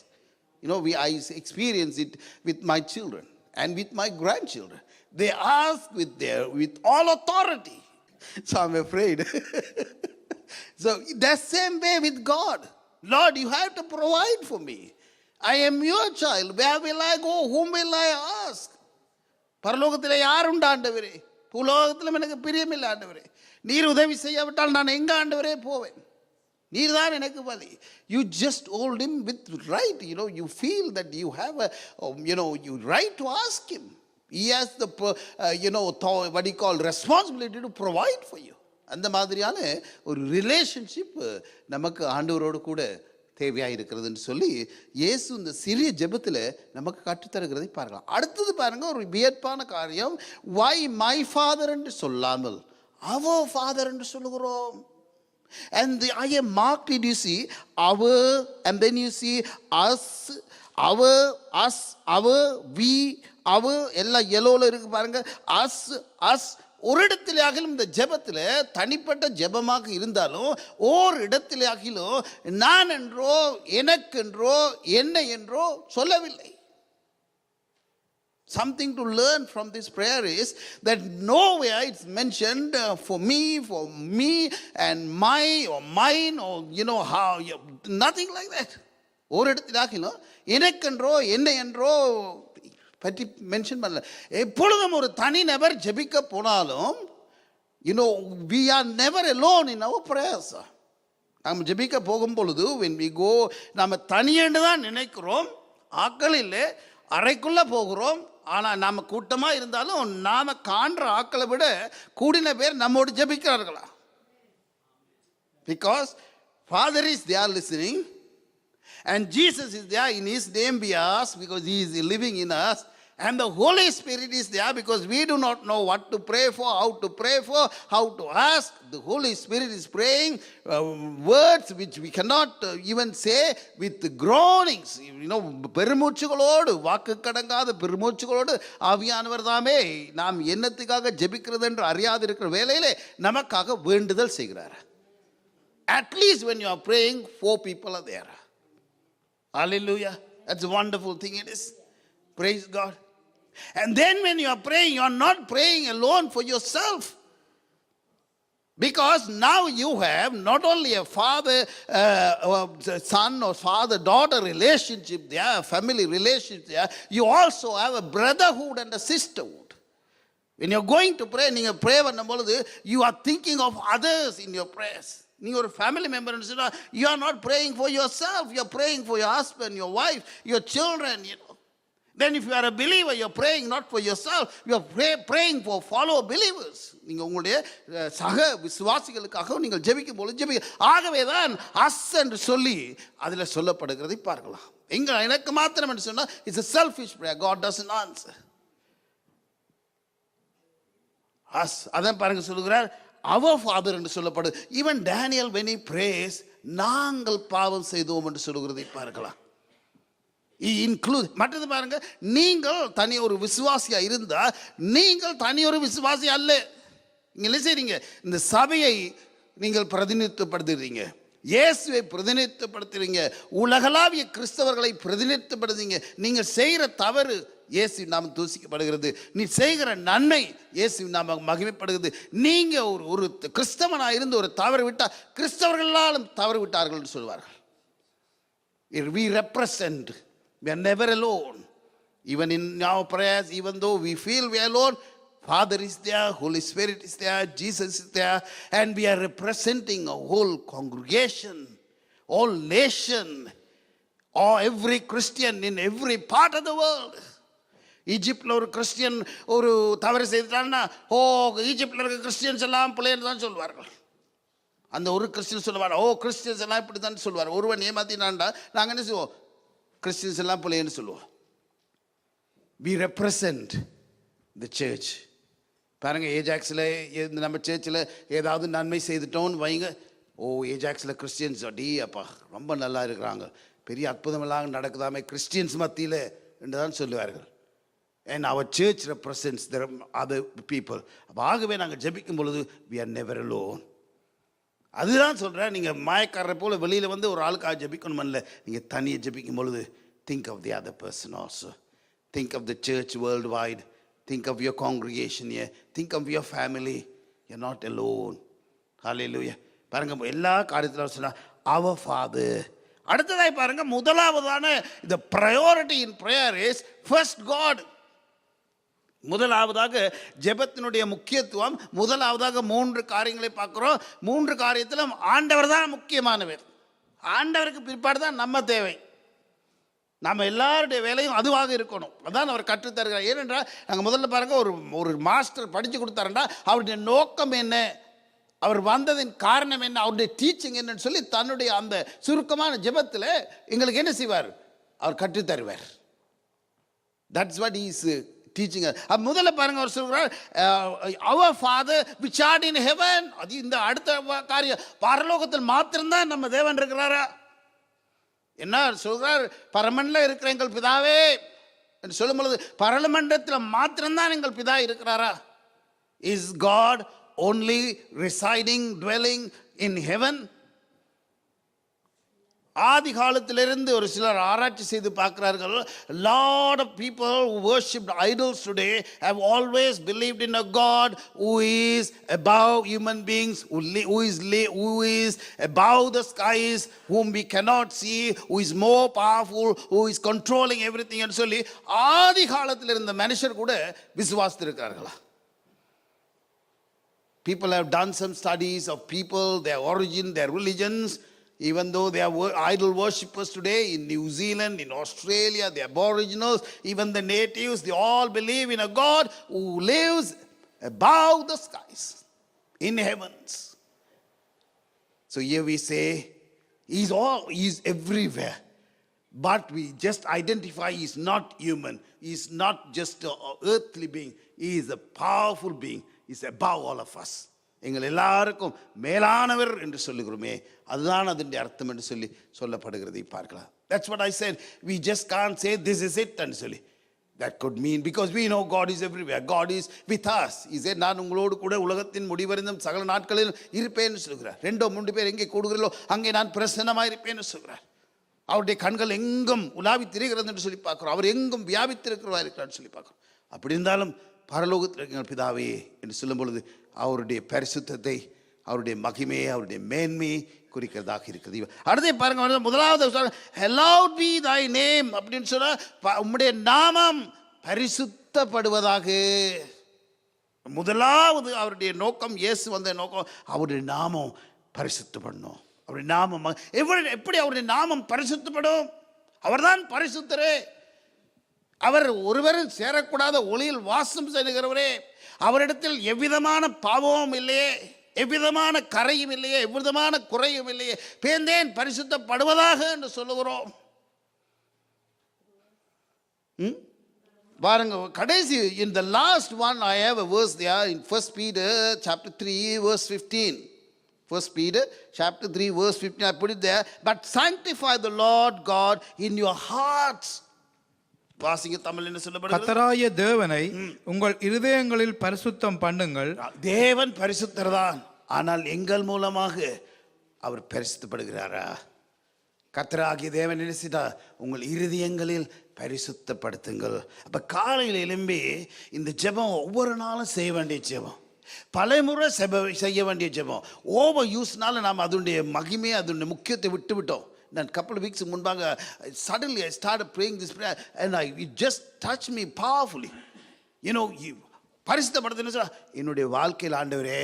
I experience it with my children and with my grandchildren. They ask with all authority. So I'm afraid. So the same way with God. Lord, you have to provide for me. I am your child. Where will I go? Whom will I ask? பரலோகத்தில் யார் உண்டு ஆண்டவரே? பூலோகத்திலும் எனக்கு பிரியமில்லை ஆண்டவரே. நீர் உதவி செய்யாவிட்டால் நான் எங்க ஆண்டவரே போவேன்? நீர் தான் எனக்கு வழி. You just hold Him with right. You feel that you have you right to ask Him. He has the what you call responsibility to provide for you. அந்த மாதிரியான ஒரு ரிலேஷன்ஷிப் நமக்கு ஆண்டவரோடு கூட தேவையாக இருக்கிறதுன்னு சொல்லி இயேசு இந்த சிறிய ஜெபத்தில் நமக்கு கற்றுத்தருகிறதை பார்க்கலாம். அடுத்தது பாருங்க, ஒரு வியப்பான காரியம். வை மை ஃபாதர் என்று சொல்லாமல் அவர் ஃபாதர் என்று சொல்லுகிறோம். And I am marked, did you see? Our, and then you see us, we, our, எல்லாம் yellowல இருக்கு பாருங்க. us ஒரு இடத்திலாகிலும் இந்த ஜெபத்தில் தனிப்பட்ட ஜெபமாக இருந்தாலும் ஓர் இடத்திலாகிலும் நான் என்றோ எனக்கென்றோ என்ன என்றோ சொல்லவில்லை. Something to learn from this prayer is that nowhere it's mentioned for me and my or mine or how, nothing like that. ஒரு இடத்திலாகிலும் எனக்கென்றோ என்ன என்றோ பற்றி மென்ஷன் பண்ணல. எப்பொழுதும் ஒரு தனி நபர் ஜெபிக்க போனாலும் we are never alone in our prayers. நாம் ஜெபிக்க போகும் பொழுது when we go, நாம் தனியேண்டு தான் நினைக்கிறோம். ஆக்கள் இல்லை, அறைக்குள்ளே போகிறோம். ஆனால் நாம் கூட்டமாக இருந்தாலும் நாம் காண்ற ஆக்களை விட கூடின பேர் நம்மோடு ஜெபிக்கிறார்களா? Because Father is there listening and Jesus is there. In His name we ask because He is living in us. And the Holy Spirit is there because we do not know what to pray for, how to ask. The Holy Spirit is praying words which we cannot even say with groanings. பெருமூச்சுகளோடு, வாக்கு கடங்காத பெருமூச்சுகளோடு ஆவியானவர் தாமே நாம் என்னத்துக்காக ஜெபிக்கிறது என்று அறியாது இருக்கிற வேளையிலே நமக்காக வேண்டுதல் செய்கிறார். At least when you are praying, 4 people are there. Hallelujah. That's a wonderful thing it is. Praise God. And then when you are praying, you are not praying alone for yourself. Because now you have not only a father, son or father-daughter relationship there, a family relationship there, you also have a brotherhood and a sisterhood. When you are going to pray, நீங்கள் pray பண்ணும் பொழுது you are thinking of others in your prayers. நீங்கள் ஒரு family மெம்பர்னு சொன்னால் you are not praying for yourself, you are praying for your husband, your wife, your children, Then if you are a believer, you are praying not for yourself, you are praying for fellow believers. நீங்கள் உங்களுடைய சக விசுவாசிகளுக்காக நீங்கள் ஜெபிக்கும் போது ஆகவே தான் as என்று சொல்லி அதில் சொல்லப்படுகிறதை பார்க்கலாம். எனக்கு மாத்திரம் என்று சொன்னால் it's a selfish prayer. God doesn't answer. As அதான் பாருங்க சொல்லுகிறார் our father என்று சொல்லப்படுது. Even Daniel when he prays, நாங்கள் பாவம் செய்தோம் என்று சொல்லுகிறதை பார்க்கலாம். இன்க்ளூட் மற்றது பாருங்க, நீங்கள் தனி ஒரு விசுவாசியா இருந்தா நீங்கள் தனி ஒரு விசுவாசி அல்ல. நீங்க என்ன செய்றீங்க? இந்த சபையை நீங்கள் பிரதிநிதித்துவப்படுத்துறீங்க, இயேசுவை பிரதிநிதித்துவப்படுத்துறீங்க, உலகளாவிய கிறிஸ்தவர்களை பிரதிநிதித்துவப்படுத்துறீங்க. நீங்கள் செய்கிற தவறு இயேசு நாம தூசிக்கப்படுகிறது, நீ செய்கிற நன்மை இயேசு நாம மகிமைப்படுகிறது. நீங்க ஒரு கிறிஸ்தவனா இருந்து ஒரு தவறு விட்டா கிறிஸ்தவர்களாலும் தவறு விட்டார்கள் என்று சொல்வார்கள். We represent. We are never alone. Even in our prayers, even though we feel we are alone, Father is there, Holy Spirit is there, Jesus is there, and we are representing a whole congregation, all nation, or every Christian in every part of the world. ஈஜிப்டில் ஒரு Christian ஒரு தவறு செய்தான்னா ஈஜிப்டில் இருக்க Christians எல்லாம் பிள்ளைன்னு தான் சொல்வார்கள். அந்த ஒரு கிறிஸ்டியன் சொல்லுவார், கிறிஸ்டியன்ஸ் எல்லாம் இப்படி தான் சொல்லுவார். ஒருவன் ஏமாத்தினான்டா நாங்கள் என்ன செய்வோம்? கிறிஸ்டியன்ஸ் எல்லாம் பிள்ளைன்னு சொல்லுவோம். we represent the church. பாருங்க, ஏஜாக்ஸில் நம்ம சர்ச்சில் ஏதாவது நன்மை செய்துட்டோன்னு வைங்க, ஏஜாக்ஸில் கிறிஸ்டியன்ஸ் அப்பா ரொம்ப நல்லா இருக்கிறாங்க, பெரிய அற்புதமெல்லாம் நடக்குதாமே கிறிஸ்டியன்ஸ் மத்தியில் என்று தான் சொல்லுவார்கள். and our church represents the other people. ஆகவே நாங்கள் ஜெபிக்கும் பொழுது we are never alone. அதுதான் சொல்கிறேன், நீங்கள் மாயக்காரரை போல் வெளியில் வந்து ஒரு ஆளுக்காக ஜெபிக்கணும் இல்லை, நீங்கள் தனியாக ஜெபிக்கும் பொழுது think of the other person also. Think of the church worldwide. Think of your congregation here. Think of your family. You're not alone. Hallelujah. பாருங்க, எல்லா காரியத்திலும் சொன்னால் our Father. அடுத்ததாய் பாருங்க, முதலாவதான the priority in prayer is first God. முதலாவதாக ஜெபத்தினுடைய முக்கியத்துவம், முதலாவதாக 3 காரியங்களை பார்க்கிறோம். 3 காரியத்திலும் ஆண்டவர் தான் முக்கியமானவர். ஆண்டவருக்கு பிற்பாடு தான் நம்ம தேவை. நம்ம எல்லாருடைய வேலையும் அதுவாக இருக்கணும். அதான் அவர் கற்றுத்தருகிறார். ஏனென்றால் நாங்கள் முதல்ல பாருங்க, ஒரு மாஸ்டர் படித்து கொடுத்தாருன்னா அவருடைய நோக்கம் என்ன, அவர் வந்ததின் காரணம் என்ன, அவருடைய டீச்சிங் என்னன்னு சொல்லி தன்னுடைய அந்த சுருக்கமான ஜெபத்தில் எங்களுக்கு என்ன செய்வார்? அவர் கற்றுத்தருவார். That's what he is teaching. முதல்ல பாருங்க, அவர் சொல்கிறார் our Father which art in heaven. அது இந்த அடுத்த காரியம், பரலோகத்தில் மாத்திரம்தான் நம்ம தேவன் இருக்கிறாரா? என்ன சொல்கிறார்? பரமண்டல இருக்கிற எங்கள் பிதாவே என்று சொல்லும் பொழுது பரமண்டலத்தில் மாத்திரம்தான் எங்கள் பிதா இருக்கிறாரா? Is God only residing, dwelling in heaven? ஆதி காலத்திலிருந்து ஒரு சிலர் ஆராய்ச்சி செய்து பார்க்கிறார்கள். lot of people who worshipped idols today have always believed in a God who is above human beings, who is above the skies, whom we cannot see, who is more powerful, who is controlling everything என்று சொல்லி ஆதி காலத்தில் இருந்த மனுஷர் கூட விசுவாசித்திருக்கிறார்களா? People have done some studies of people, their origin, their religions. Even though they are idol worshippers today in New Zealand, in Australia, the Aboriginals, even the natives, they all believe in a God who lives above the skies, in heavens. So here we say, He's everywhere. But we just identify He's not human. He's not just an earthly being. He is a powerful being. He's above all of us. எங்கள் எல்லாருக்கும் மேலானவர் என்று சொல்லுகிறோமே, அதுதான் அதனுடைய அர்த்தம் என்று சொல்லி சொல்லப்படுகிறதை பார்க்கலாம். That's what I said. We just can't say this is it and சொல்லி. That could mean, because we know God is everywhere. God is with us. He said, நான் உங்களோடு கூட உலகத்தின் முடிவறிந்தும் சகல நாட்களில் இருப்பேன்னு சொல்கிறார். 2-3 பேர் எங்கே கூடுகிறீர்களோ அங்கே நான் பிரசன்னமாக இருப்பேன்னு சொல்கிறார். அவருடைய கண்கள் எங்கும் உலாவி திரிகிறது என்று சொல்லி பார்க்கிறோம். அவர் எங்கும் வியாபித்திருக்கிறவா இருக்கிறான்னு சொல்லி பார்க்கிறோம். அப்படி இருந்தாலும் பரலோகத்தில் எங்கள் பிதாவே என்று சொல்லும் பொழுது அவருடைய பரிசுத்தத்தை, அவருடைய மகிமையை, அவருடைய மேன்மையை குறிக்கிறதாக இருக்குது. அடுத்தே பாருங்க, முதலாவது hallowed be thy name அப்படின்னு சொன்னா உம்முடைய நாமம் பரிசுத்தப்படுவதாக. முதலாவது அவருடைய நோக்கம், இயேசு வந்த நோக்கம் அவருடைய நாமம் பரிசுத்தப்படணும். அவருடைய நாமம் எப்படி அவருடைய நாமம் பரிசுத்தப்படும்? அவர்தான் பரிசுத்தரே. அவர் ஒருவரும் சேரக்கூடாத ஒளியில் வாசம் செய்கிறவரே, அவரிடத்தில் எவ்விதமான பாவமும் இல்லையே, எவ்விதமான கரையும் இல்லையே, எவ்விதமான குறையும் இல்லையே, பேர்ந்தேன் பரிசுத்தப்படுவதாக என்று சொல்லுகிறோம். பாருங்க கடைசி, in the last one I have a verse there in 1 Peter chapter 3 verse 15. 1 Peter chapter 3 verse 15, I put it there. But sanctify the Lord God in your hearts. வாசிங்க தமிழ் என்ன சொல்லப்படுகிறது? கர்த்தராகிய தேவனை உங்கள் இருதயங்களில் பரிசுத்தம் பண்ணுங்கள். தேவன் பரிசுத்தர்தான், ஆனால் எங்கள் மூலமாக அவர் பரிசுத்தப்படுகிறாரா? கர்த்தராகிய தேவன் என்ன செய்தார்? உங்கள் இருதயங்களில் பரிசுத்தப்படுத்துங்கள். அப்ப காலையில் எழும்பி இந்த ஜெபம் ஒவ்வொரு நாளும் செய்ய வேண்டிய ஜெபம், பலமுறை செய்ய வேண்டிய ஜெபம். ஓவர் யூஸ்னால நாம் அதனுடைய மகிமையை அதனுடைய முக்கியத்தை விட்டு விட்டோம். நான் couple of weeks முன்பாக suddenly I started praying this prayer and it just touched me powerfully. பரிசுத்தப்படுத்துன்னு சொல்ல, என்னுடைய வாழ்க்கையில் ஆண்டவரே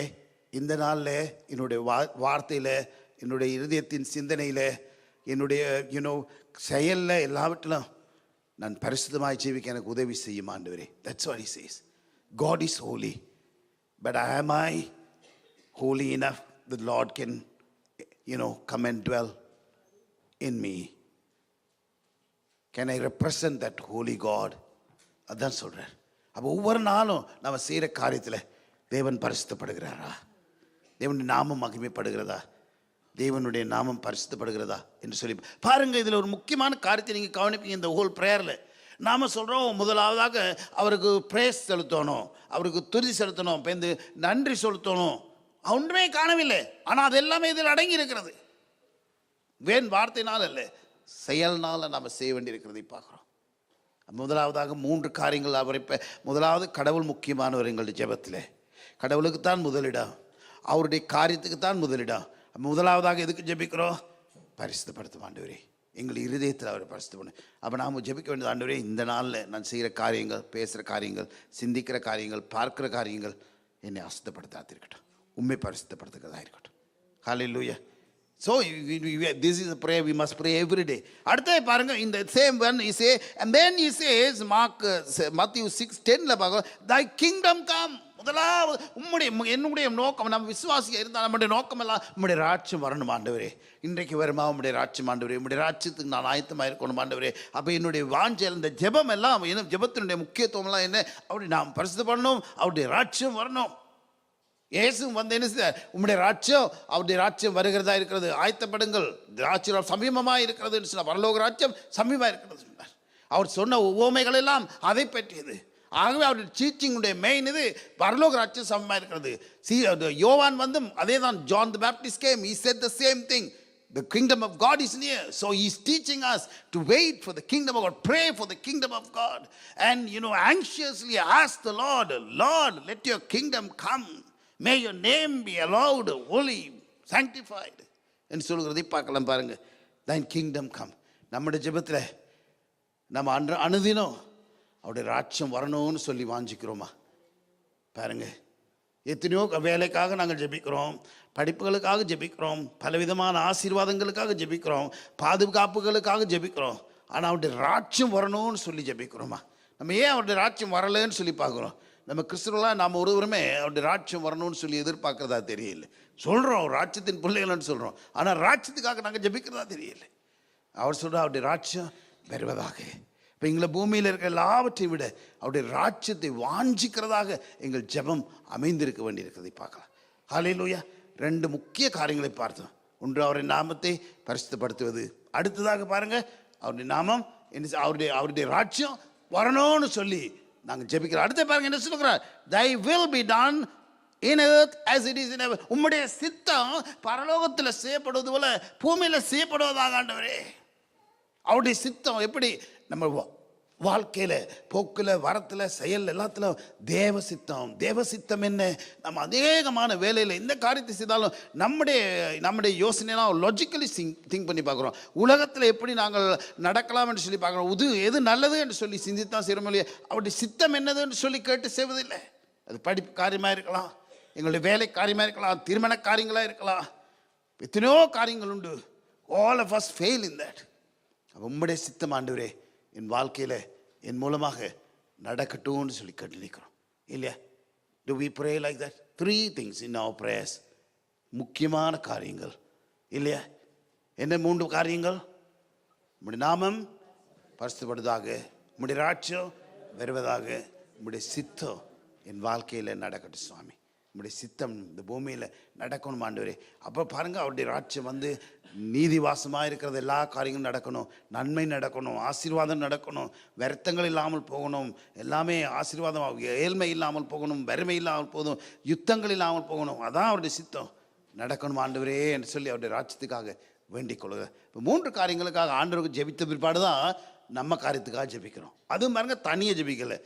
இந்த நாளில் என்னுடைய வார்த்தையில், என்னுடைய இருதயத்தின் சிந்தனையில், என்னுடைய செயலில் எல்லாவற்றிலும் நான் பரிசுத்தமாய் ஜீவிக்க எனக்கு உதவி செய்யும் ஆண்டவரே. That's what he says. God is holy, but am I holy enough that Lord can come and dwell in me? Can I represent that holy God? அதான் சொல்றார். அப்போ ஒவ்வொரு நாளும் நம்ம செய்கிற காரியத்தில் தேவன் பரிசுத்தப்படுகிறாரா, தேவனுடைய நாமம் மகிமைப்படுகிறதா, தேவனுடைய நாமம் பரிசுத்தப்படுகிறதா என்று சொல்லி பாருங்க. இதில் ஒரு முக்கியமான காரியத்தை நீங்கள் கவனிப்பீங்க. இந்த ஹோல் ப்ரேயரில் நாம் சொல்கிறோம், முதலாவதாக அவருக்கு பிரேஸ் செலுத்தணும், அவருக்கு துதி செலுத்தணும், இப்போ இந்த நன்றி செலுத்தணும். ஒன்றுமே காணவில்லை, ஆனால் அது எல்லாமே இதில் அடங்கி இருக்கிறது. வேன் வார்த்தையினால் அல்ல, செயல்னால் நாம் செய்ய வேண்டியிருக்கிறதை பார்க்குறோம். முதலாவதாக 3 காரியங்கள் அவரை. முதலாவது, கடவுள் முக்கியமானவர். எங்களுடைய ஜெபத்தில் கடவுளுக்கு தான் முதலிடம், அவருடைய காரியத்துக்கு தான் முதலிடம். முதலாவதாக எதுக்கு ஜெபிக்கிறோம்? பரிசுத்தப்படுத்தும் ஆண்டவரே, எங்கள் இருதயத்தில் அவரை பரிசுத்தப்படும். அப்போ நாம் ஜெபிக்க வேண்டியது, ஆண்டவரே இந்த நாளில் நான் செய்கிற காரியங்கள், பேசுகிற காரியங்கள், சிந்திக்கிற காரியங்கள், பார்க்கிற காரியங்கள் என்னை அசுத்தப்படுத்தாது இருக்கட்டும், உண்மை பரிசுத்தப்படுத்துகிறதா இருக்கட்டும். ஹல்லேலூயா. So this is a prayer we must pray every day. அடுத்தது பாருங்க, இந்த same one he say, and then he says, Matthew 6:10ல பாருங்க, thy kingdom come. முதலாவது என்னுடைய நோக்கம், நம்ம விசுவாசியாக இருந்தால் நம்முடைய நோக்கம் எல்லாம் உம்முடைய ராஜ்யம் வரணும் ஆண்டவரே. இன்றைக்கு வருமா உம்முடைய ராஜ்யம் ஆண்டவரே, உம்முடைய ராஜ்யத்துக்கு நான் ஆயத்தமாக இருக்கணும் ஆண்டவரே. அப்போ என்னுடைய வாஞ்சல், இந்த ஜெபம் எல்லாம் என்ன, ஜெபத்தினுடைய முக்கியத்துவம் எல்லாம் என்ன, அப்படி நாம் பரிசுத்தம் பண்ணணும், அவருடைய ராஜ்யம் வரணும். இயேசு வந்து என்ன செய்தார்? உம்முடைய ராஜ்யம், அவருடைய ராஜ்யம் வருகிறதா இருக்கிறது, ஆயத்தப்படுங்கள், ராஜ்யம் சமீபமாக இருக்கிறது என்று சொன்னார். பரலோக ராஜ்யம் சமீபமாக இருக்கிறது சொன்னார். அவர் சொன்ன உவமைகள் எல்லாம் அதை பற்றியது. ஆகவே அவருடைய டீச்சிங்குடைய மெயின் இது, பரலோக ராஜ்யம் சமீபமாக இருக்கிறது. யோவான் வந்து அதே தான், John the Baptist game, he said the same thing. The kingdom of God is near. So he is teaching us to wait for the kingdom of God, pray for the kingdom of God, and anxiously ask the Lord, Lord, let your kingdom come. May your name be allowed, holy, sanctified. என்று சொல்கிறதை பார்க்கலாம் பாருங்க. Thine kingdom come. நம்முடைய ஜெபத்தில் நம்ம அனுதினம் அவருடைய ராஜ்யம் வரணும்னு சொல்லி வாஞ்சிக்கிறோமா பாருங்க. எத்தனையோ வேலைக்காக நாங்கள் ஜெபிக்கிறோம், படிப்புகளுக்காக ஜெபிக்கிறோம், பலவிதமான ஆசீர்வாதங்களுக்காக ஜெபிக்கிறோம், பாதுகாப்புகளுக்காக ஜெபிக்கிறோம். ஆனால் அவருடைய ராஜ்யம் வரணும்னு சொல்லி ஜெபிக்கிறோமா? நம்ம ஏன் அவருடைய ராஜ்யம் வரலைன்னு சொல்லி பார்க்குறோம். நம்ம கிறிஸ்துவர்களாக நாம் ஒருவருமே அவருடைய ராஜ்யம் வரணும்னு சொல்லி எதிர்பார்க்குறதா தெரியல. சொல்கிறோம் ராஜ்யத்தின் பிள்ளைகள்னு சொல்கிறோம், ஆனால் ராஜ்யத்துக்காக நாங்கள் ஜெபிக்கிறதா தெரியல. அவர் சொல்கிறார் அவருடைய ராஜ்யம் வருவதாக. இப்போ எங்களை பூமியில் இருக்கிற எல்லாவற்றையும் விட அவருடைய ராஜ்யத்தை வாஞ்சிக்கிறதாக எங்கள் ஜெபம் அமைந்திருக்க வேண்டியிருக்கிறதை பார்க்கலாம். ஹல்லேலூயா. 2 முக்கிய காரியங்களை பார்த்தோம். ஒன்று, அவருடைய நாமத்தை பரிசுத்தப்படுத்துவது. அடுத்ததாக பாருங்க, அவருடைய நாமம் என்ன, அவருடைய ராஜ்யம் வரணும்னு சொல்லி நாங்கள் ஜெபிக்கிறோம். அடுத்த பாருங்க என்ன சொல்லுகிறார்? Thy will be done in earth as it is in heaven. உம்முடைய சித்தம் பரலோகத்தில் செய்யப்படுவது போல பூமியில் செய்யப்படுவதாக ஆண்டவரே. அவருடைய சித்தம் எப்படி நம்ம வாழ்க்கையில், போக்கில், வரத்தில், செயல் எல்லாத்திலும் தேவ சித்தம் என்ன? நம்ம அநேகமான வேலையில் எந்த காரியத்தை செய்தாலும் நம்முடைய யோசனைலாம் லாஜிக்கலி திங்க் பண்ணி பார்க்குறோம். உலகத்தில் எப்படி நாங்கள் நடக்கலாம் என்று சொல்லி பார்க்குறோம். எது நல்லது என்று சொல்லி சிந்தித்தான் செய்கிறோம் இல்லையா? அவருடைய சித்தம் என்னது என்று சொல்லி கேட்டு செய்வதில்லை. அது படிப்பு காரியமாக இருக்கலாம், எங்களுடைய வேலை காரியமாக இருக்கலாம், திருமண காரியங்களாக இருக்கலாம், எத்தனையோ காரியங்கள் உண்டு. All of us fail in that. உம்முடைய சித்தம் ஆண்டவரே என் வாழ்க்கையில் என் மூலமாக நடக்கட்டும்னு சொல்லி கேட்டு நிற்கிறோம் இல்லையா? Do we pray like that? 3 things in our prayers. முக்கியமான காரியங்கள் இல்லையா? என்ன 3 காரியங்கள்? உம்முடைய நாமம் பரிசுத்தப்படுவதாக, உம்முடைய ராஜ்யம் வருவதாக, உம்முடைய சித்தம் என் வாழ்க்கையில் நடக்கட்டும் சுவாமி. உம்முடைய சித்தம் இந்த பூமியில் நடக்கணும் ஆண்டவரே. அப்போ பாருங்கள், அவருடைய ராஜ்யம் வந்து நீதிவாசமாக இருக்கிறது எல்லா காரியங்களும் நடக்கணும், நன்மை நடக்கணும், ஆசீர்வாதம் நடக்கணும், வருத்தங்கள் இல்லாமல் போகணும், எல்லாமே ஆசீர்வாதம், ஏழ்மை இல்லாமல் போகணும், வறுமை இல்லாமல் போகணும், யுத்தங்கள் இல்லாமல் போகணும். அதான் அவருடைய சித்தம் நடக்கணும் ஆண்டவரே என்று சொல்லி அவருடைய ராஜ்யத்துக்காக வேண்டிக் கொள்ளுங்க. இப்போ 3 காரியங்களுக்காக ஆண்டவருக்கு ஜெபித்த பிற்பாடு தான் நம்ம காரியத்துக்காக ஜெபிக்கிறோம். அதுவும் பாருங்க, தனியாக ஜெபிக்கல.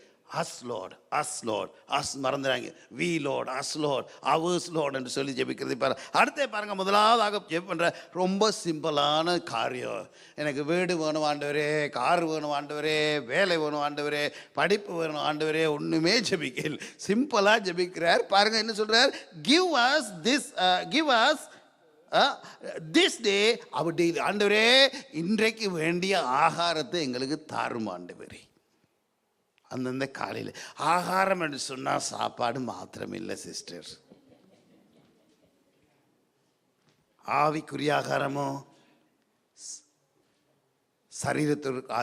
Us Lord, us Lord, us மறந்துறாங்க. We Lord, us Lord, ours Lord என்று சொல்லி ஜெபிக்கிறது பாருங்க. அடுத்தே பாருங்க, முதலாவதாக ஜெபி பண்ணுற ரொம்ப சிம்பிளான காரியம். எனக்கு வீடு வேணும் ஆண்டவரே, கார் வேணும் ஆண்டவரே, வேலை வேணும் ஆண்டவரே, படிப்பு வேணும் ஆண்டவரே, ஒன்றுமே ஜெபிக்கல. சிம்பிளாக ஜெபிக்கிறார். பாருங்க என்ன சொல்றார்? Give us this, give us this day our daily. ஆண்டவரே, இன்றைக்கு வேண்டிய ஆகாரத்தை எங்களுக்கு தாரும் ஆண்டவரே. அந்தந்த காலையில் ஆகாரம் என்று சொன்னால் சாப்பாடு மாத்திரம் இல்லை சிஸ்டர், ஆவிக்குரிய ஆகாரமும் சரீரத்திற்கு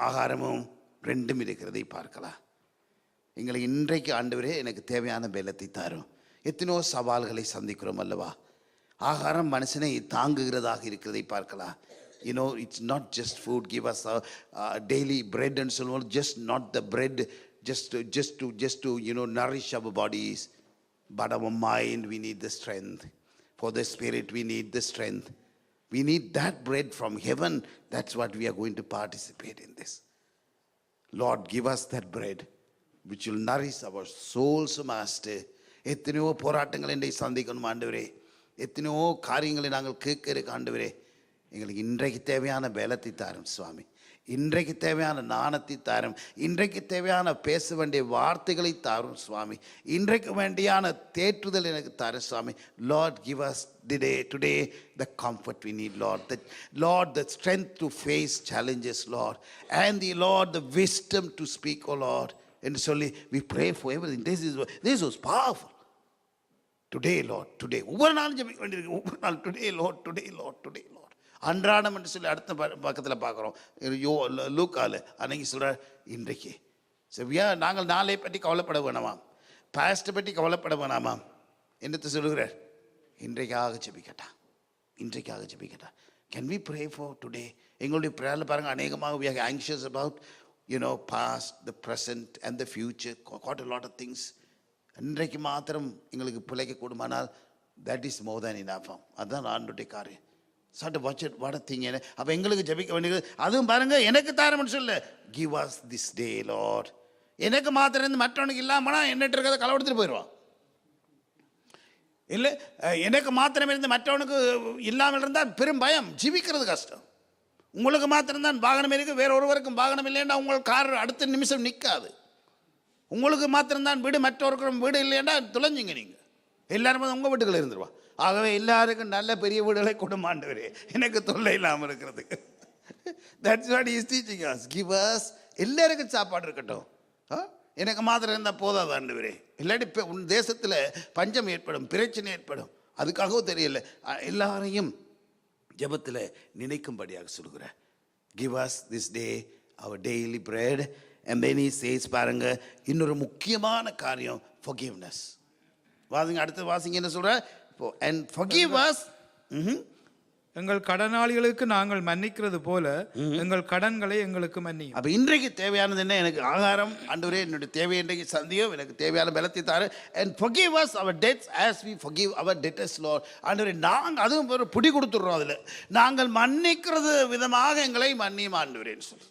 ஆகாரமும் 2 இருக்கிறதை பார்க்கலாம். எங்களுக்கு இன்றைக்கு ஆண்டவரே எனக்கு தேவையான பலத்தை தாரும். எத்தனையோ சவால்களை சந்திக்கிறோம் அல்லவா? ஆகாரம் மனுஷனை தாங்குகிறதாக இருக்கிறதை பார்க்கலாம். You know, it's not just food. Give us daily bread and so on. Just not the bread, just to nourish our bodies, but our mind. We need the strength. For the spirit, we need the strength. We need that bread from heaven. That's what we are going to participate in this. Lord, give us that bread, which will nourish our souls, Master. எத்தனையோ போராட்டங்கள் என்னை சந்திக்கணும் ஆண்டவரே, எத்தனையோ காரியங்களை நாங்கள் கேட்க ஆண்டவரே. எங்களுக்கு இன்றைக்கு தேவையான பலத்தை தாரும் சுவாமி, இன்றைக்கு தேவையான ஞானத்தை தாரும், இன்றைக்கு தேவையான பேச வேண்டிய வார்த்தைகளை தாரும் சுவாமி, இன்றைக்கு வேண்டியான தேற்றுதல் எனக்கு தாரும் சுவாமி. Lord, give us today the comfort we need, Lord, the strength to face challenges, Lord, and the wisdom to speak, oh Lord. And so we pray for everything. This was powerful. Today, Lord, today. ஒவ்வொரு நாளும் ஜெபிக்க வேண்டியிருக்கு. ஒவ்வொரு நாள் today, Lord, today, Lord, today, Lord. அன்றாடம் என்று சொல்லி அடுத்த பக்கத்தில் பார்க்குறோம். லூக்கால அன்னைக்கு சொல்கிறார் இன்றைக்கு. சரியா? நாங்கள் நாளை பற்றி கவலைப்பட வேணாமாம், பாஸ்ட்டை பற்றி கவலைப்பட வேணாமாம். என்னத்தை சொல்லுகிறார்? இன்றைக்காக ஜெபிக்கட்டா, இன்றைக்காக ஜெபிக்கட்டா. Can we pray for today? எங்களுடைய ப்ரேயரில் பாருங்கள், அநேகமாக we are anxious about past, the present and the future, quite a lot of things. இன்றைக்கு மாத்திரம் எங்களுக்கு பிழைக்க கூடுமானால் that is more than enough. அதுதான் ஆண்டுடைய காரியம். சாட்ட பட்ஜெட் வாட திங்க. அப்போ எங்களுக்கு ஜெபிக்க வேண்டியது அதுவும் பாருங்க, எனக்கு தாரம்னு சொல்ல. Give us this day Lord. எனக்கு மாத்திரம் இருந்து மற்றவனுக்கு இல்லாமனா என்னட்டு இருக்கிறத களவெடுத்துட்டு போயிடுவான். இல்லை, எனக்கு மாத்திரம் இருந்து மற்றவனுக்கு இல்லாமல் இருந்தால் பெரும் பயம், ஜீவிக்கிறது கஷ்டம். உங்களுக்கு மாத்திரம்தான் வாகனம் இருக்குது, வேற ஒருவருக்கும் வாகனம் இல்லைன்னா உங்கள் கார் அடுத்த நிமிஷம் நிற்காது. உங்களுக்கு மாத்திரம்தான் வீடு, மற்றவருக்கும் வீடு இல்லைன்னா துளைஞ்சிங்க நீங்கள். எல்லாருமே உங்கள் வீட்டுக்குள்ளே இருந்துருவா. ஆகவே எல்லாருக்கும் நல்ல பெரிய வீடுகளை கொடுமாண்டவரே, எனக்கு தொல்லை இல்லாமல் இருக்கிறதுக்கு. That's what he is teaching us. Give us. எல்லாருக்கும் சாப்பாடு இருக்கட்டும், எனக்கு மாத்திரம் இருந்தால் போதாது ஆண்டவரே. இல்லாட்டி உன் தேசத்தில் பஞ்சம் ஏற்படும், பிரச்சனை ஏற்படும். அதுக்காகவும் தெரியல, எல்லாரையும் ஜெபத்தில் நினைக்கும்படியாக சொல்கிறேன். Give us this day our daily bread. And then he says, பாருங்க, இன்னொரு முக்கியமான காரியம், forgiveness. வாசிங்க, அடுத்து வாசிங்க என்ன சொல்ற? And forgive us. எங்கள் கடனாளிகளுக்கு நாங்கள் மன்னிக்கிறது போல எங்கள் கடன்களை எங்களுக்கு மன்னியும். அப்ப இன்றைக்கு தேவையானது என்ன? எனக்கு ஆகாரம் ஆண்டவரே, என்னுடைய தேவை இன்றைக்கு சந்தியும், எனக்கு தேவையான பலத்தை தாரு. And forgive us our debts as we forgive our debtors, Lord. ஆண்டவரே, நாங்கள் அதுவும் ஒரு பிடி கொடுத்துடுறோம், அதில் நாங்கள் மன்னிக்கிறது விதமாக எங்களை மன்னியும் ஆண்டவரேன்னு சொல்லி.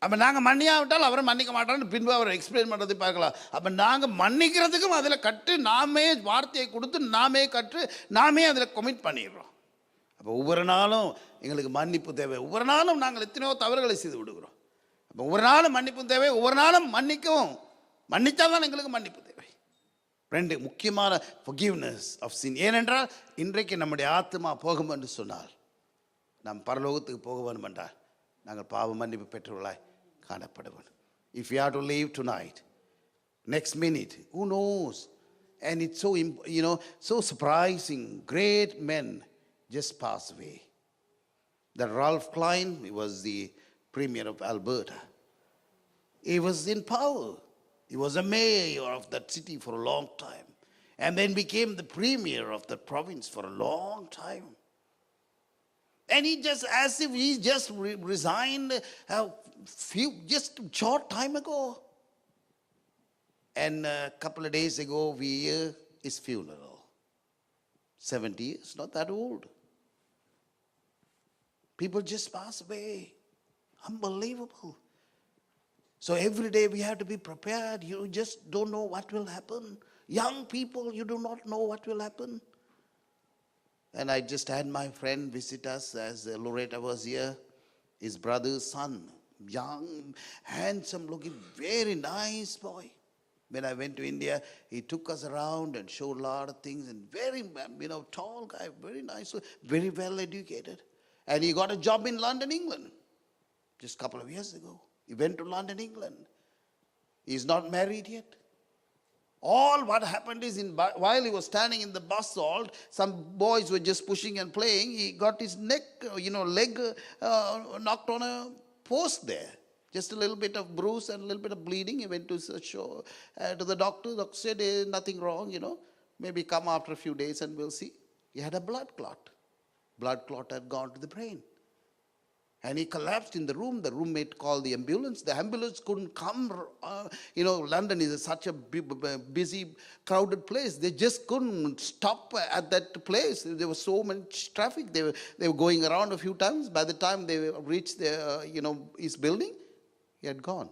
அப்போ நாங்கள் மன்னியாவிட்டால் அவரை மன்னிக்க மாட்டான்னு பின்பு அவர் எக்ஸ்பிளைன் பண்ணுறதை பார்க்கலாம். அப்போ நாங்கள் மன்னிக்கிறதுக்கும் அதில் கற்று நாமே வார்த்தையை கொடுத்து நாமே கற்று நாமே அதில் கமிட் பண்ணிடுறோம். அப்போ ஒவ்வொரு நாளும் எங்களுக்கு மன்னிப்பு தேவை. ஒவ்வொரு நாளும் நாங்கள் எத்தனையோ தவறுகளை செய்து விடுகிறோம். அப்போ ஒவ்வொரு நாளும் மன்னிப்பு தேவை. ஒவ்வொரு நாளும் மன்னிக்கவும், மன்னித்தால் தான் எங்களுக்கு மன்னிப்பு தேவை. 2 முக்கியமான forgiveness of sin. ஏனென்றால் இன்றைக்கு நம்முடைய ஆத்மா போகும் என்று சொன்னால், நாம் பரலோகத்துக்கு போக வேண்டும் என்றால் நாங்கள் பாவ மன்னிப்பு பெற்றவர்களாய் காணப்படுவோம். If we are to leave tonight, next minute, who knows? And it's so, so surprising. Great men just pass away. That Ralph Klein, he was the premier of Alberta. He was in power. He was a mayor of that city for a long time. And then became the premier of the province for a long time. And he just, as if he just resigned just short time ago. And a couple of days ago, we hear his funeral. 70 years, not that old. People just pass away. Unbelievable. So every day we have to be prepared. You just don't know what will happen. Young people, you do not know what will happen. And I just had my friend visit us as Loretta was here. His brother's son, young, handsome looking, very nice boy. When I went to India, he took us around and showed a lot of things. And very, tall guy, very nice, very well educated. And he got a job in London, England, just a couple of years ago. He went to London, England. He's not married yet. All what happened is, while he was standing in the bus halt, some boys were just pushing and playing. He got his leg knocked on a post there. Just a little bit of bruise and a little bit of bleeding. He went to the doctor. The doctor said, nothing wrong, Maybe come after a few days and we'll see. He had a blood clot. Blood clot had gone to the brain. And he collapsed in the room. The roommate called the ambulance. The ambulance couldn't come. London is such a busy, crowded place. They just couldn't stop at that place. There was so much traffic. They were going around a few times. By the time they reached his building, he had gone.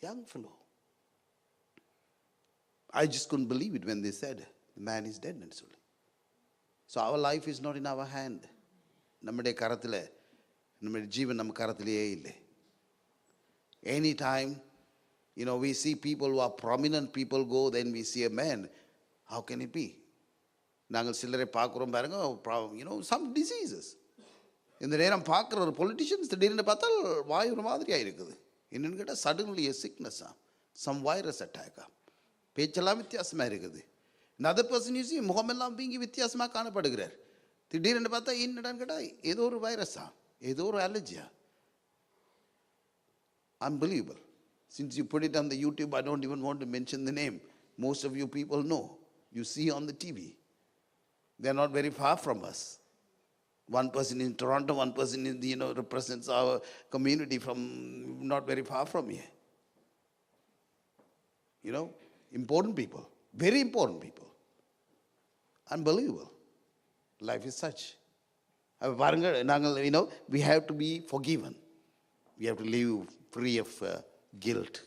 Young fellow. I just couldn't believe it when they said, the man is dead. So our life is not in our hand. நம்முடைய கரத்தில் நம்முடைய ஜீவன் நம்ம கரத்திலேயே இல்லை. Anytime, we see people who are prominent people go, then we see a man. How can it be? நாங்கள் சிலரை பார்க்குறோம் பாருங்க, some diseases. இந்த நேரம் பார்க்குற ஒரு பொலிட்டிஷியன்ஸ் திடீர்னு பார்த்தால் வாய் ஒரு மாதிரியாக இருக்குது. என்னென்னு கேட்டால் சடன்லி எ சிக்னஸா, சம் வைரஸ் அட்டாக்கா, பேச்செல்லாம் வித்தியாசமாக இருக்குது. அதர் பர்சன் யூசி முகமெல்லாம் வீங்கி வித்தியாசமாக காணப்படுகிறார். திடீர்னு பார்த்தா என்னடான்னு கேட்டால் ஏதோ ஒரு வைரஸா, ஏதோ ஒரு அலர்ஜியா. Unbelievable. Since you put it on the YouTube, I don't even want to mention the name. Most of you people know. You see on the TV. They're not very far from us. One person in Toronto, one person in the, represents our community from not very far from here. Important people. Very important people. Unbelievable. Life is such. We have to be forgiven. We have to live free of guilt.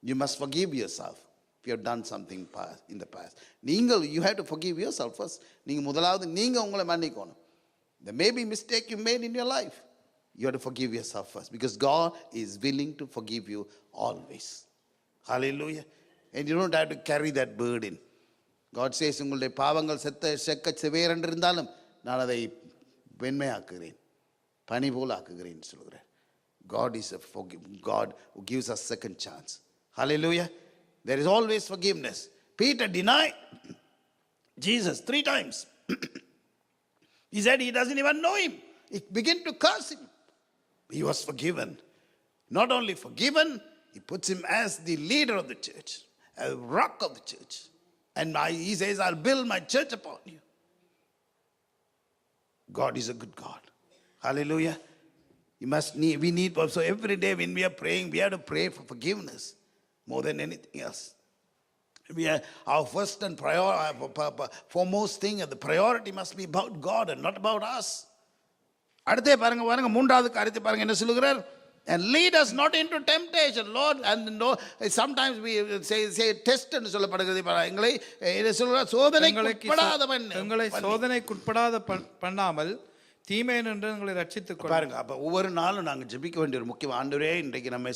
You must forgive yourself if you have done something in the past. You have to forgive yourself first. There may be mistake you made in your life. You have to forgive yourself first, because God is willing to forgive you always. Hallelujah. And you don't have to carry that burden. God says, உங்களுடைய பாவங்கள் செக்க செவேர் என்று இருந்தாலும் நான் அதை வெண்மையாக்குகிறேன், பனி போல் ஆக்குகிறேன் சொல்கிறார். God is a God who gives us second chance. Hallelujah. There is always forgiveness. Peter denied Jesus 3 times. He said he doesn't even know him. He began to curse him. He was forgiven. Not only forgiven, he puts him as the leader of the church, a rock of the church. And he says, I'll build my church upon you. God is a good God. Hallelujah. We need, so every day when we are praying, we have to pray for forgiveness more than anything else. Our first and foremost thing, the priority must be about God and not about us. அடுத்தே பாருங்க மூன்றாவது காரியத்தை பாருங்க என்ன சொல்லுகிறார்? And lead us not into temptation, Lord. And sometimes we say test ன்னு சொல்லப்படுகிறது. எங்களை என்ன சொல்றார்? எங்களை சோதனைக்குட்படாத பண்ணாமல் தீமை என்று எங்களை ரட்சித்துக் கொள்ளும். பாருங்க, அப்ப ஒவ்வொரு நாளும் நாங்கள் ஜெபிக்க வேண்டிய ஒரு முக்கிய ஆண்டவரே, இன்றைக்கு நம்ம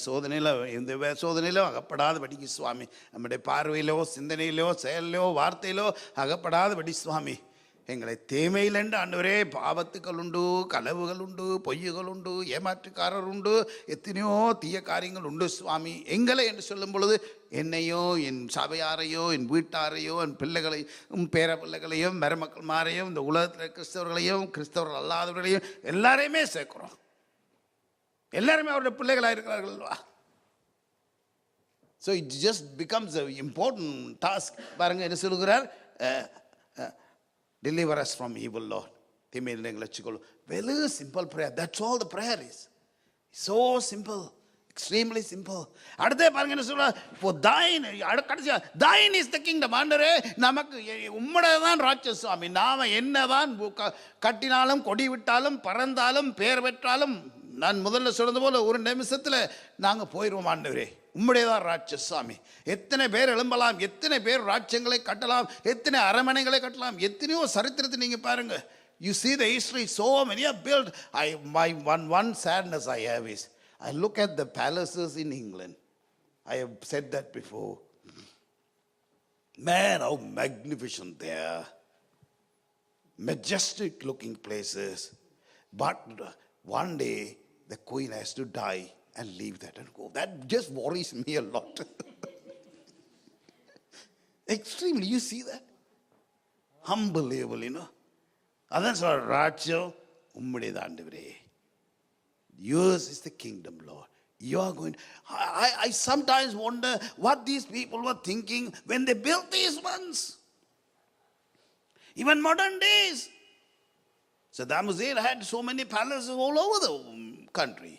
இந்த சோதனையிலோ அகப்படாதபடிக்கு சுவாமி, நம்முடைய பார்வையிலோ சிந்தனையிலோ செயலிலோ வார்த்தையிலோ அகப்படாதபடி சுவாமி எங்களை தீமையிலண்டு ஆண்டவரே பாவத்துக்கள் உண்டு, களவுகள் உண்டு, பொய்யுகள் உண்டு, ஏமாற்றுக்காரர் உண்டு, எத்தனையோ தீய காரியங்கள் உண்டு சுவாமி. எங்களை என்று சொல்லும் பொழுது என்னையோ என் சபையாரையோ என் வீட்டாரையோ என் பிள்ளைகளையும் பேர பிள்ளைகளையும் மருமக்கள்மாரையும் இந்த உலகத்தில் கிறிஸ்தவர்களையும் கிறிஸ்தவர்கள் அல்லாதவர்களையும் எல்லாரையுமே சேர்க்கிறோம். எல்லாருமே அவருடைய பிள்ளைகளாக இருக்கிறார்கள். So it just becomes an important task. பாருங்க என்ன சொல்லுகிறார், deliver us from evil, Lord. தீமையிலிருந்து எங்களை ரட்சிக்கொள்ளும். Very simple prayer. That's all the prayer is. So simple, extremely simple. அடுத்தே பாருங்க என்ன சொல்றார், for thine, கடைசியா thine is the kingdom. ஆண்டவரே நமக்கு உம்முடையதான் ராஜ்யம் சுவாமி. நாம என்னதான் கட்டினாலும் கொடி விட்டாலும் பறந்தாலும் பேர் பெற்றாலும், நான் முதல்ல சொன்னது போல ஒரு நிமிஷத்தில் நாங்கள் போயிடுவோம் ஆண்டவரே. உம்முடையதான் ராஜ்யம் சுவாமி. எத்தனை பேர் எழும்பலாம், எத்தனை பேர் ராஜ்யங்களை கட்டலாம், எத்தனை அரண்மனைகளை கட்டலாம், எத்தனையோ சரித்திரத்தை நீங்கள் பாருங்க. You see the history, so many are built. My one sadness I have is, I look at the palaces in England. I have said that before. Man, how magnificent they are. Majestic looking places. But one day, the queen has to die and leave that and go. That just worries me a lot. Extremely, you see that? Unbelievable, you know. That's our Rajyo Ummudiyadandavare. Yours is the kingdom, Lord. You are going. I sometimes wonder what these people were thinking when they built these ones. Even modern days. Saddam Hussein had so many palaces all over the country.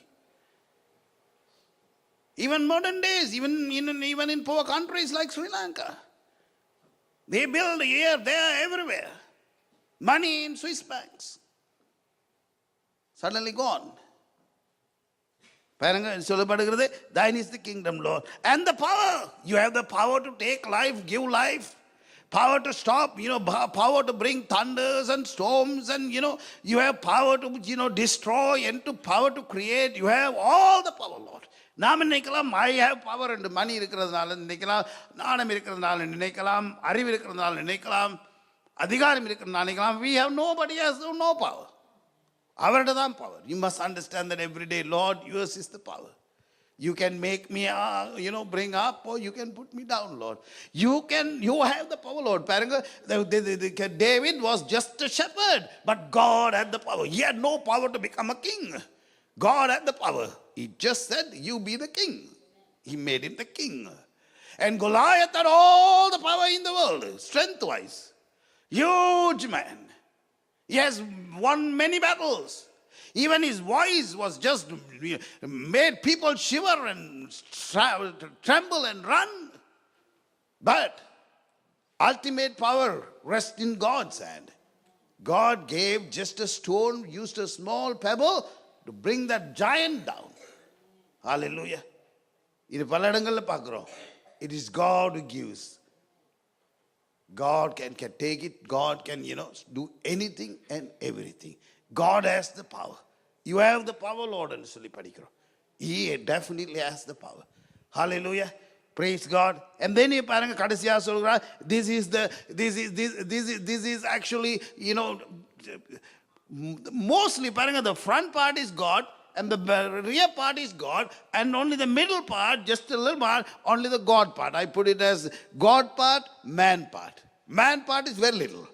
Even modern days, even in poor countries like Sri Lanka, they build here, there, everywhere. Money in Swiss banks. Suddenly gone. Thine is the kingdom, Lord. And the power. You have the power to take life, give life. Power to stop, power to bring thunders and storms, and you have power to, destroy, and to power to create. You have all the power, Lord. நாம் நினைக்கலாம் I have power என்று, மணி இருக்கிறதுனால நினைக்கலாம், நாணம் இருக்கிறதுனால நினைக்கலாம், அறிவு இருக்கிறதுனால நினைக்கலாம், அதிகாரம் இருக்கிறதுனால நினைக்கலாம். We have nobody has no power. அவர்கிட்ட தான் power. You must understand that every day, Lord, yours is the power. You can make me, bring up, or you can put me down, Lord. You have the power, Lord. David was just a shepherd, but God had the power. He had no power to become a king. God had the power. He just said, you be the king. He made him the king. And Goliath had all the power in the world, strength-wise. Huge man. He has won many battles. Even his voice was just made people shiver and tremble and run. But ultimate power rests in God's hand. God gave just a stone, used a small pebble to bring that giant down. Hallelujah. இது பல இடங்கள்ல பார்க்கிறோம். It is God who gives. God can take it. God can, do anything and everything. God has the power. You have the power, Lord, and சொல்லி படிக்கிறோம். He definitely has the power. Hallelujah. Praise God. And then you பாருங்க கடைசியா சொல்றார், this is actually, mostly பாருங்க, the front part is God and the rear part is God, and only the middle part, just a little part, only the God part. I put it as God part, man part. Man part is very little.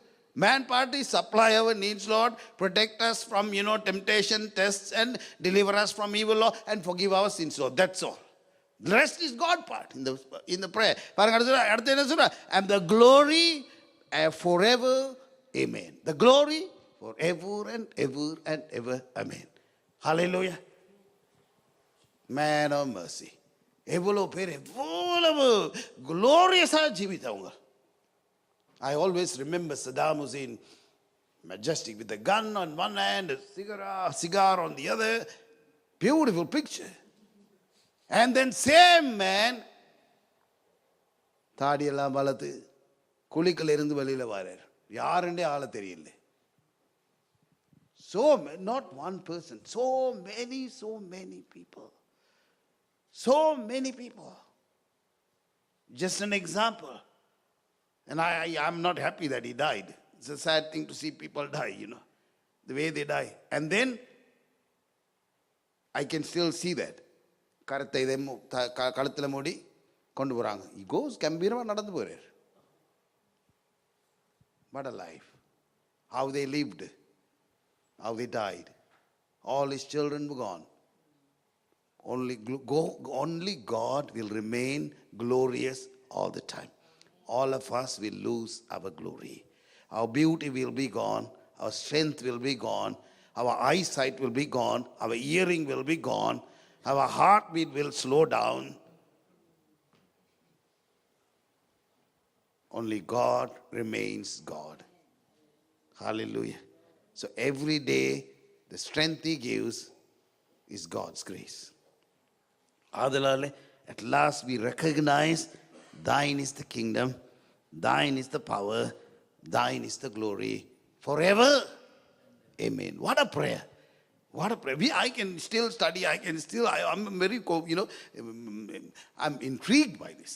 Man part is supply our needs, Lord, protect us from, temptation, tests, and deliver us from evil, Lord, and forgive our sins, Lord. That's all. The rest is God part in the prayer. And the glory forever, amen. The glory forever and ever and ever, amen. Hallelujah. Man of mercy. எவ்வளவு பேர் எவ்வளவு glorious ஜீவித்தவங்க. I always remember Saddam Hussein, majestic, with a gun on one hand, a cigar on the other. Beautiful picture. And then same man, தாடியெல்லாம் வளர்த்து குழிக்குள்ள இருந்து வெளியில வரார். யாருன்னே ஆள தெரியல. So, not one person, so many people. So many people. Just an example. And I'm not happy that he died. It's a sad thing to see people die, the way they die. And then I can still see that. கரத்தை இதை கழுத்தில் மூடி கொண்டு போகிறாங்க. He goes கம்பீரமாக நடந்து போகிறார். What a life. How they lived. How they died. All his children were gone. Only God will remain glorious all the time. All of us will lose our glory. Our beauty will be gone. Our strength will be gone. Our eyesight will be gone. Our hearing will be gone. Our heartbeat will slow down. Only God remains God. Hallelujah. So every day, the strength he gives is God's grace. Adalale, at last we recognize thine is the kingdom, thine is the power, thine is the glory forever. Amen. What a prayer. What a prayer. I can still study. I'm very, I'm intrigued by this.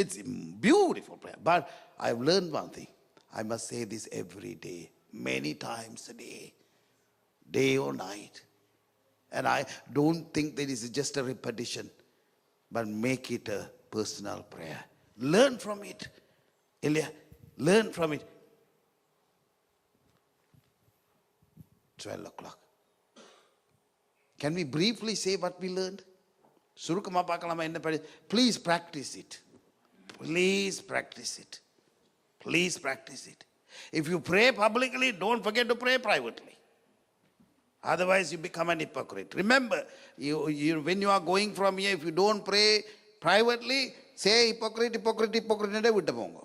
It's a beautiful prayer. But I've learned one thing. I must say this every day, many times a day, day or night. And I don't think that this is just a repetition, but make it a personal prayer. Learn from it. Ilya, learn from it. 12 o'clock. Can we briefly say what we learned? சுருக்கமாக பார்க்கலாமா என்ன படி? Please practice it. Please practice it. Please practice it. If you pray publicly, don't forget to pray privately. Otherwise, you become an hypocrite. Remember, when you are going from here, if you don't pray privately, say hypocrite, hypocrite, hypocrite, and விட்டு போங்க.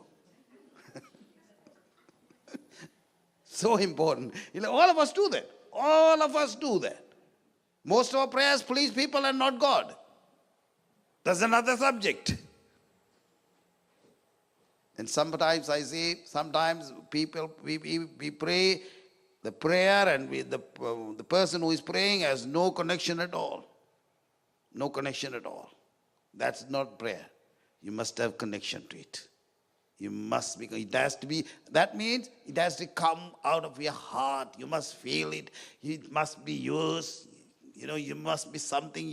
So important. All of us do that. All of us do that. Most of our prayers please people and not God. That's another subject. And sometimes I say, sometimes people, we pray the prayer and the person who is praying has no connection at all. No connection at all. That's not prayer. You must have connection to it. You must, because it has to be, that means it has to come out of your heart. You must feel it. It must be yours. You must be something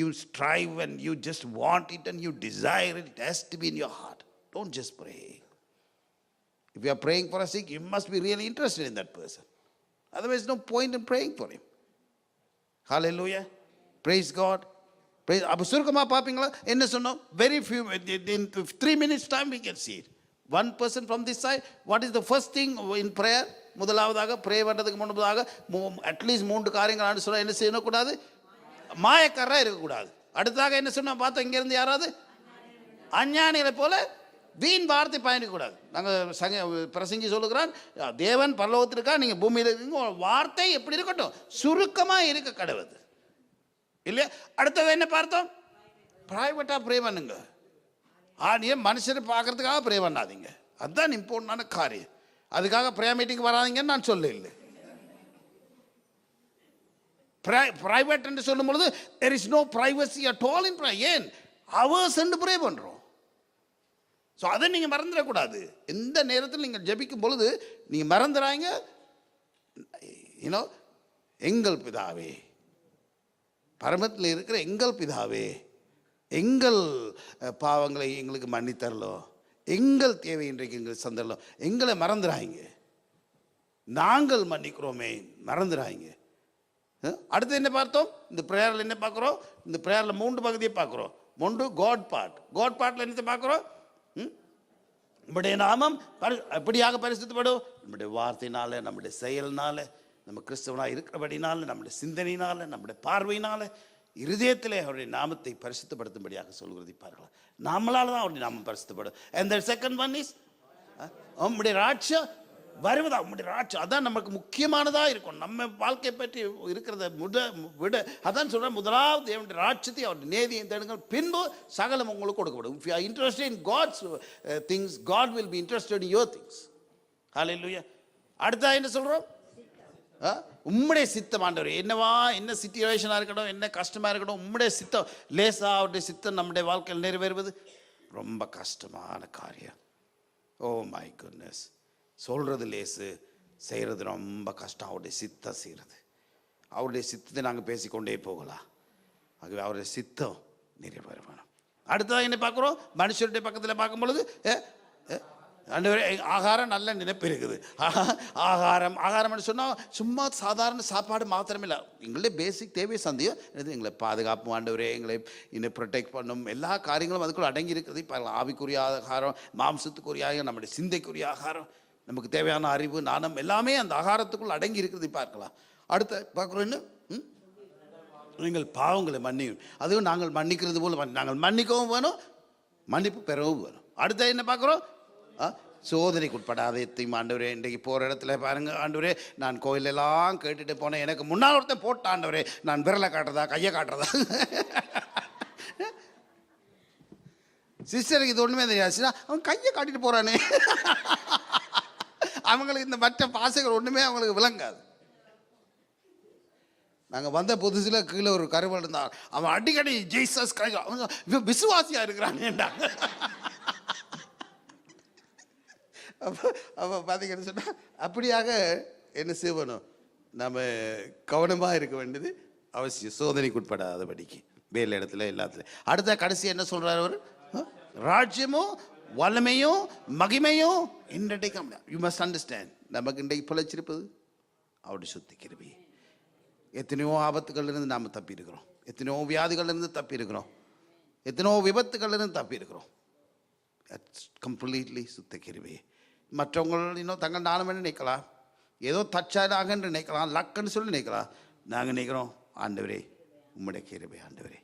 you strive and you just want it and you desire it. It has to be in your heart. Don't just pray. If you are praying for a sick, you must be really interested in that person. Otherwise, no point in praying for him. Hallelujah. Praise God. அப்போ சுருக்கமாக பார்ப்பீங்களா என்ன சொன்னோம்? Very few, in 3 minutes time we can see it. One person from this side, what is the first thing in prayer? முதலாவதாக pray பண்ணுறதுக்கு முன்பதாக at least 3 காரியங்கள் சொன்னால் என்ன செய்யக்கூடாது? மாயக்காரராக இருக்கக்கூடாது. அடுத்ததாக என்ன சொன்னால் பார்த்தோம், இங்கேருந்து யாராவது அஞ்ஞானிகளை போல வீண் வார்த்தை பயணிக்கக்கூடாது. நாங்கள் பிரசங்கி சொல்லுகிறான், தேவன் பரலோகத்தில் இருக்கா, நீங்கள் பூமியில் இருக்கீங்க, வார்த்தை எப்படி இருக்கட்டும், சுருக்கமாக இருக்க கடவுது இல்லையா? அடுத்தது என்ன பார்த்தோம்? ப்ரைவேட்டாக ப்ரே பண்ணுங்க. மனுஷரை பார்க்கறதுக்காக ப்ரே பண்ணாதீங்க. அதுதான் இம்பார்ட்டண்டான காரியம். அதுக்காக ப்ரேயர் மீட்டிங் வராதீங்கன்னு நான் சொல்ல இல்லை. பிரைவேட் என்று சொல்லும் பொழுது there is no privacy at all in prayer. ஏன் hours என்று ப்ரே பண்ணுறோம். ஸோ அதை நீங்கள் மறந்துடக்கூடாது. எந்த நேரத்தில் நீங்கள் ஜெபிக்கும் பொழுது நீங்கள் மறந்துடாங்க. எங்கள் பிதாவே, பரமத்தில் இருக்கிற எங்கள் பிதாவே, எங்கள் பாவங்களை எங்களுக்கு மன்னித்தரலோ, எங்கள் தேவை இன்றைக்கு எங்களுக்கு சந்தரலோ, எங்களை மறந்துடாங்க. நாங்கள் மன்னிக்கிறோமே, மறந்துடாங்க. அடுத்து என்ன பார்த்தோம்? இந்த ப்ரேயரில் என்ன பார்க்குறோம்? இந்த ப்ரேயரில் 3 பகுதியை பார்க்குறோம். 1 காட் பார்ட். காட் பார்ட்டில் என்னத்தை பார்க்குறோம்? நம்முடைய நாமம் எப்படியாக பரிசுத்தப்படும்? நம்முடைய வார்த்தையினால, நம்முடைய செயல்னால, நம்ம கிறிஸ்தவனாக இருக்கிறபடினால, நம்முடைய சிந்தனையினால, நம்முடைய பார்வையினால, இருதயத்திலே அவருடைய நாமத்தை பரிசுத்தப்படுத்தும்படியாக சொல்கிறது பாருங்களா. நம்மளால தான் அவருடைய நாமம் பரிசுத்தப்படும். And the second one is நம்முடைய ராட்சியம் வருவதா. நம்முடைய ராட்சியம் அதான் நமக்கு முக்கியமானதாக இருக்கும். நம்ம வாழ்க்கையை பற்றி இருக்கிறத விட அதான் சொல்கிறேன், முதலாவது தேவனுடைய ராட்சியத்தை அவருடைய நேதியை தேடுங்கள், பின்பு சகலம் உங்களுக்கு கொடுக்கப்படும். If you are interested in God's things, God will be interested in your things. Hallelujah. அடுத்தா என்ன சொல்கிறோம்? உம்முடைய சித்தம் ஆண்டவர், என்னவா என்ன சிச்சுவேஷனாக இருக்கட்டும், என்ன கஷ்டமாக இருக்கட்டும், உம்முடைய சித்தம் லேசா அவருடைய சித்தம் நம்முடைய வாழ்க்கையில் நிறைவேறுவது ரொம்ப கஷ்டமான காரியம். Oh my goodness. சொல்கிறது லேசு, செய்கிறது ரொம்ப கஷ்டம். அவருடைய சித்தம் செய்கிறது. அவருடைய சித்தத்தை நாங்கள் பேசிக்கொண்டே போகலாம். ஆகவே அவருடைய சித்தம் நிறைவேற வேணும். அடுத்ததாக என்ன பார்க்குறோம்? மனுஷருடைய பக்கத்தில் பார்க்கும் பொழுது ஆண்டவரே ஆகாரம் நல்ல நினைப்பு இருக்குது. ஆகாரம்னு சொன்னால் சும்மா சாதாரண சாப்பாடு மாத்திரமில்லை, எங்களுடைய பேசிக் தேவை சந்தையும் எங்களை பாதுகாப்பும் ஆண்டவரே, எங்களை இன்னும் ப்ரொடெக்ட் பண்ணும் எல்லா காரியங்களும் அதுக்குள்ள அடங்கி இருக்கிறது. இப்போ ஆவிக்குரிய ஆகாரம், மாம்சத்துக்குரிய ஆகாரம், நம்முடைய சிந்தைக்குரிய ஆகாரம், நமக்கு தேவையான அறிவு, நாணம் எல்லாமே அந்த ஆகாரத்துக்குள் அடங்கி இருக்கிறது பார்க்கலாம். அடுத்த பார்க்குறோம் என்ன? நீங்கள் பாவங்களை மன்னியும், அதுவும் நாங்கள் மன்னிக்கிறது போல் நாங்கள் மன்னிக்கவும் வேணும், மன்னிப்பு பெறவும் வேணும். அடுத்த என்ன பார்க்குறோம்? சோதனைக்கு உட்படாத எத்தையும் ஆண்டவரே. இன்றைக்கு போகிற இடத்துல பாருங்க ஆண்டவரே, நான் கோயிலெல்லாம் கேட்டுட்டு போனேன், எனக்கு முன்னால் ஒருத்தன் போட்ட ஆண்டவரே, நான் விரலை காட்டுறதா கையை காட்டுறதா? சிஸ்டருக்கு இது ஒன்றுமே தெரியாதுன்னா அவன் கையை காட்டிட்டு போகிறானே. அவங்களுக்கு இந்த மற்ற பாசைகள் ஒன்றுமே அவங்களுக்கு விளங்காது. நாங்கள் வந்த புதுசில் கீழே ஒரு கருவல் இருந்தான், அவன் அடிக்கடி ஜெய்சஸ் அவன் விசுவாசியாக இருக்கிறான்டாங்க. அப்போ பார்த்தீங்கன்னு சொன்னால் அப்படியாக என்ன செய்யணும்? நம்ம கவனமாக இருக்க வேண்டியது அவசியம், சோதனைக்கு உட்படாதபடிக்கு வேலை இடத்துல எல்லாத்துலையும். அடுத்த கடைசி என்ன சொல்கிறார் அவர்? ராஜ்யமும் வல்லமையும் மகிமையும் இன்றைக்கு யூ மஸ்ட் அண்டர்ஸ்டாண்ட், நமக்கு இன்றைக்கு பிழைச்சிருப்பது அவருடைய சுத்த கிருபை. எத்தனையோ ஆபத்துகள்லேருந்து நாம் தப்பி இருக்கிறோம், எத்தனையோ வியாதிகள்லேருந்து தப்பி இருக்கிறோம், எத்தனையோ விபத்துகள்லேருந்து தப்பி இருக்கிறோம். கம்ப்ளீட்லி சுத்த கிருபை. மற்றவங்க இன்னும் தங்கள் நானும் நினைக்கலாம், ஏதோ தச்சாடாக என்று நினைக்கலாம், லக்குன்னு சொல்லி நினைக்கலாம். நாங்கள் நினைக்கிறோம் ஆண்டவரே உம்முடைய கிருபை ஆண்டவரே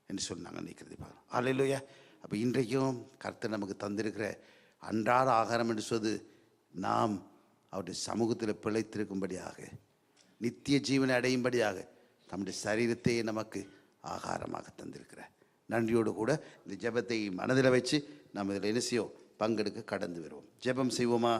என்று சொல்லி நாங்கள் நினைக்கிறது பார்க்கலாம். அல்லேலூயா. அப்போ இன்றைக்கும் கர்த்தர் நமக்கு தந்திருக்கிற அன்றாட ஆகாரம் என்று சொல்வது நாம் அவருடைய சமூகத்தில் பிழைத்திருக்கும்படியாக, நித்திய ஜீவனை அடையும்படியாக நம்முடைய சரீரத்தையே நமக்கு ஆகாரமாக தந்திருக்கிறார். நன்றியோடு கூட இந்த ஜெபத்தை மனதில் வச்சு நம்ம இதில் என்ன செய்வோம்? பங்கெடுக்க கடந்து வருவோம். ஜெபம் செய்வோமா?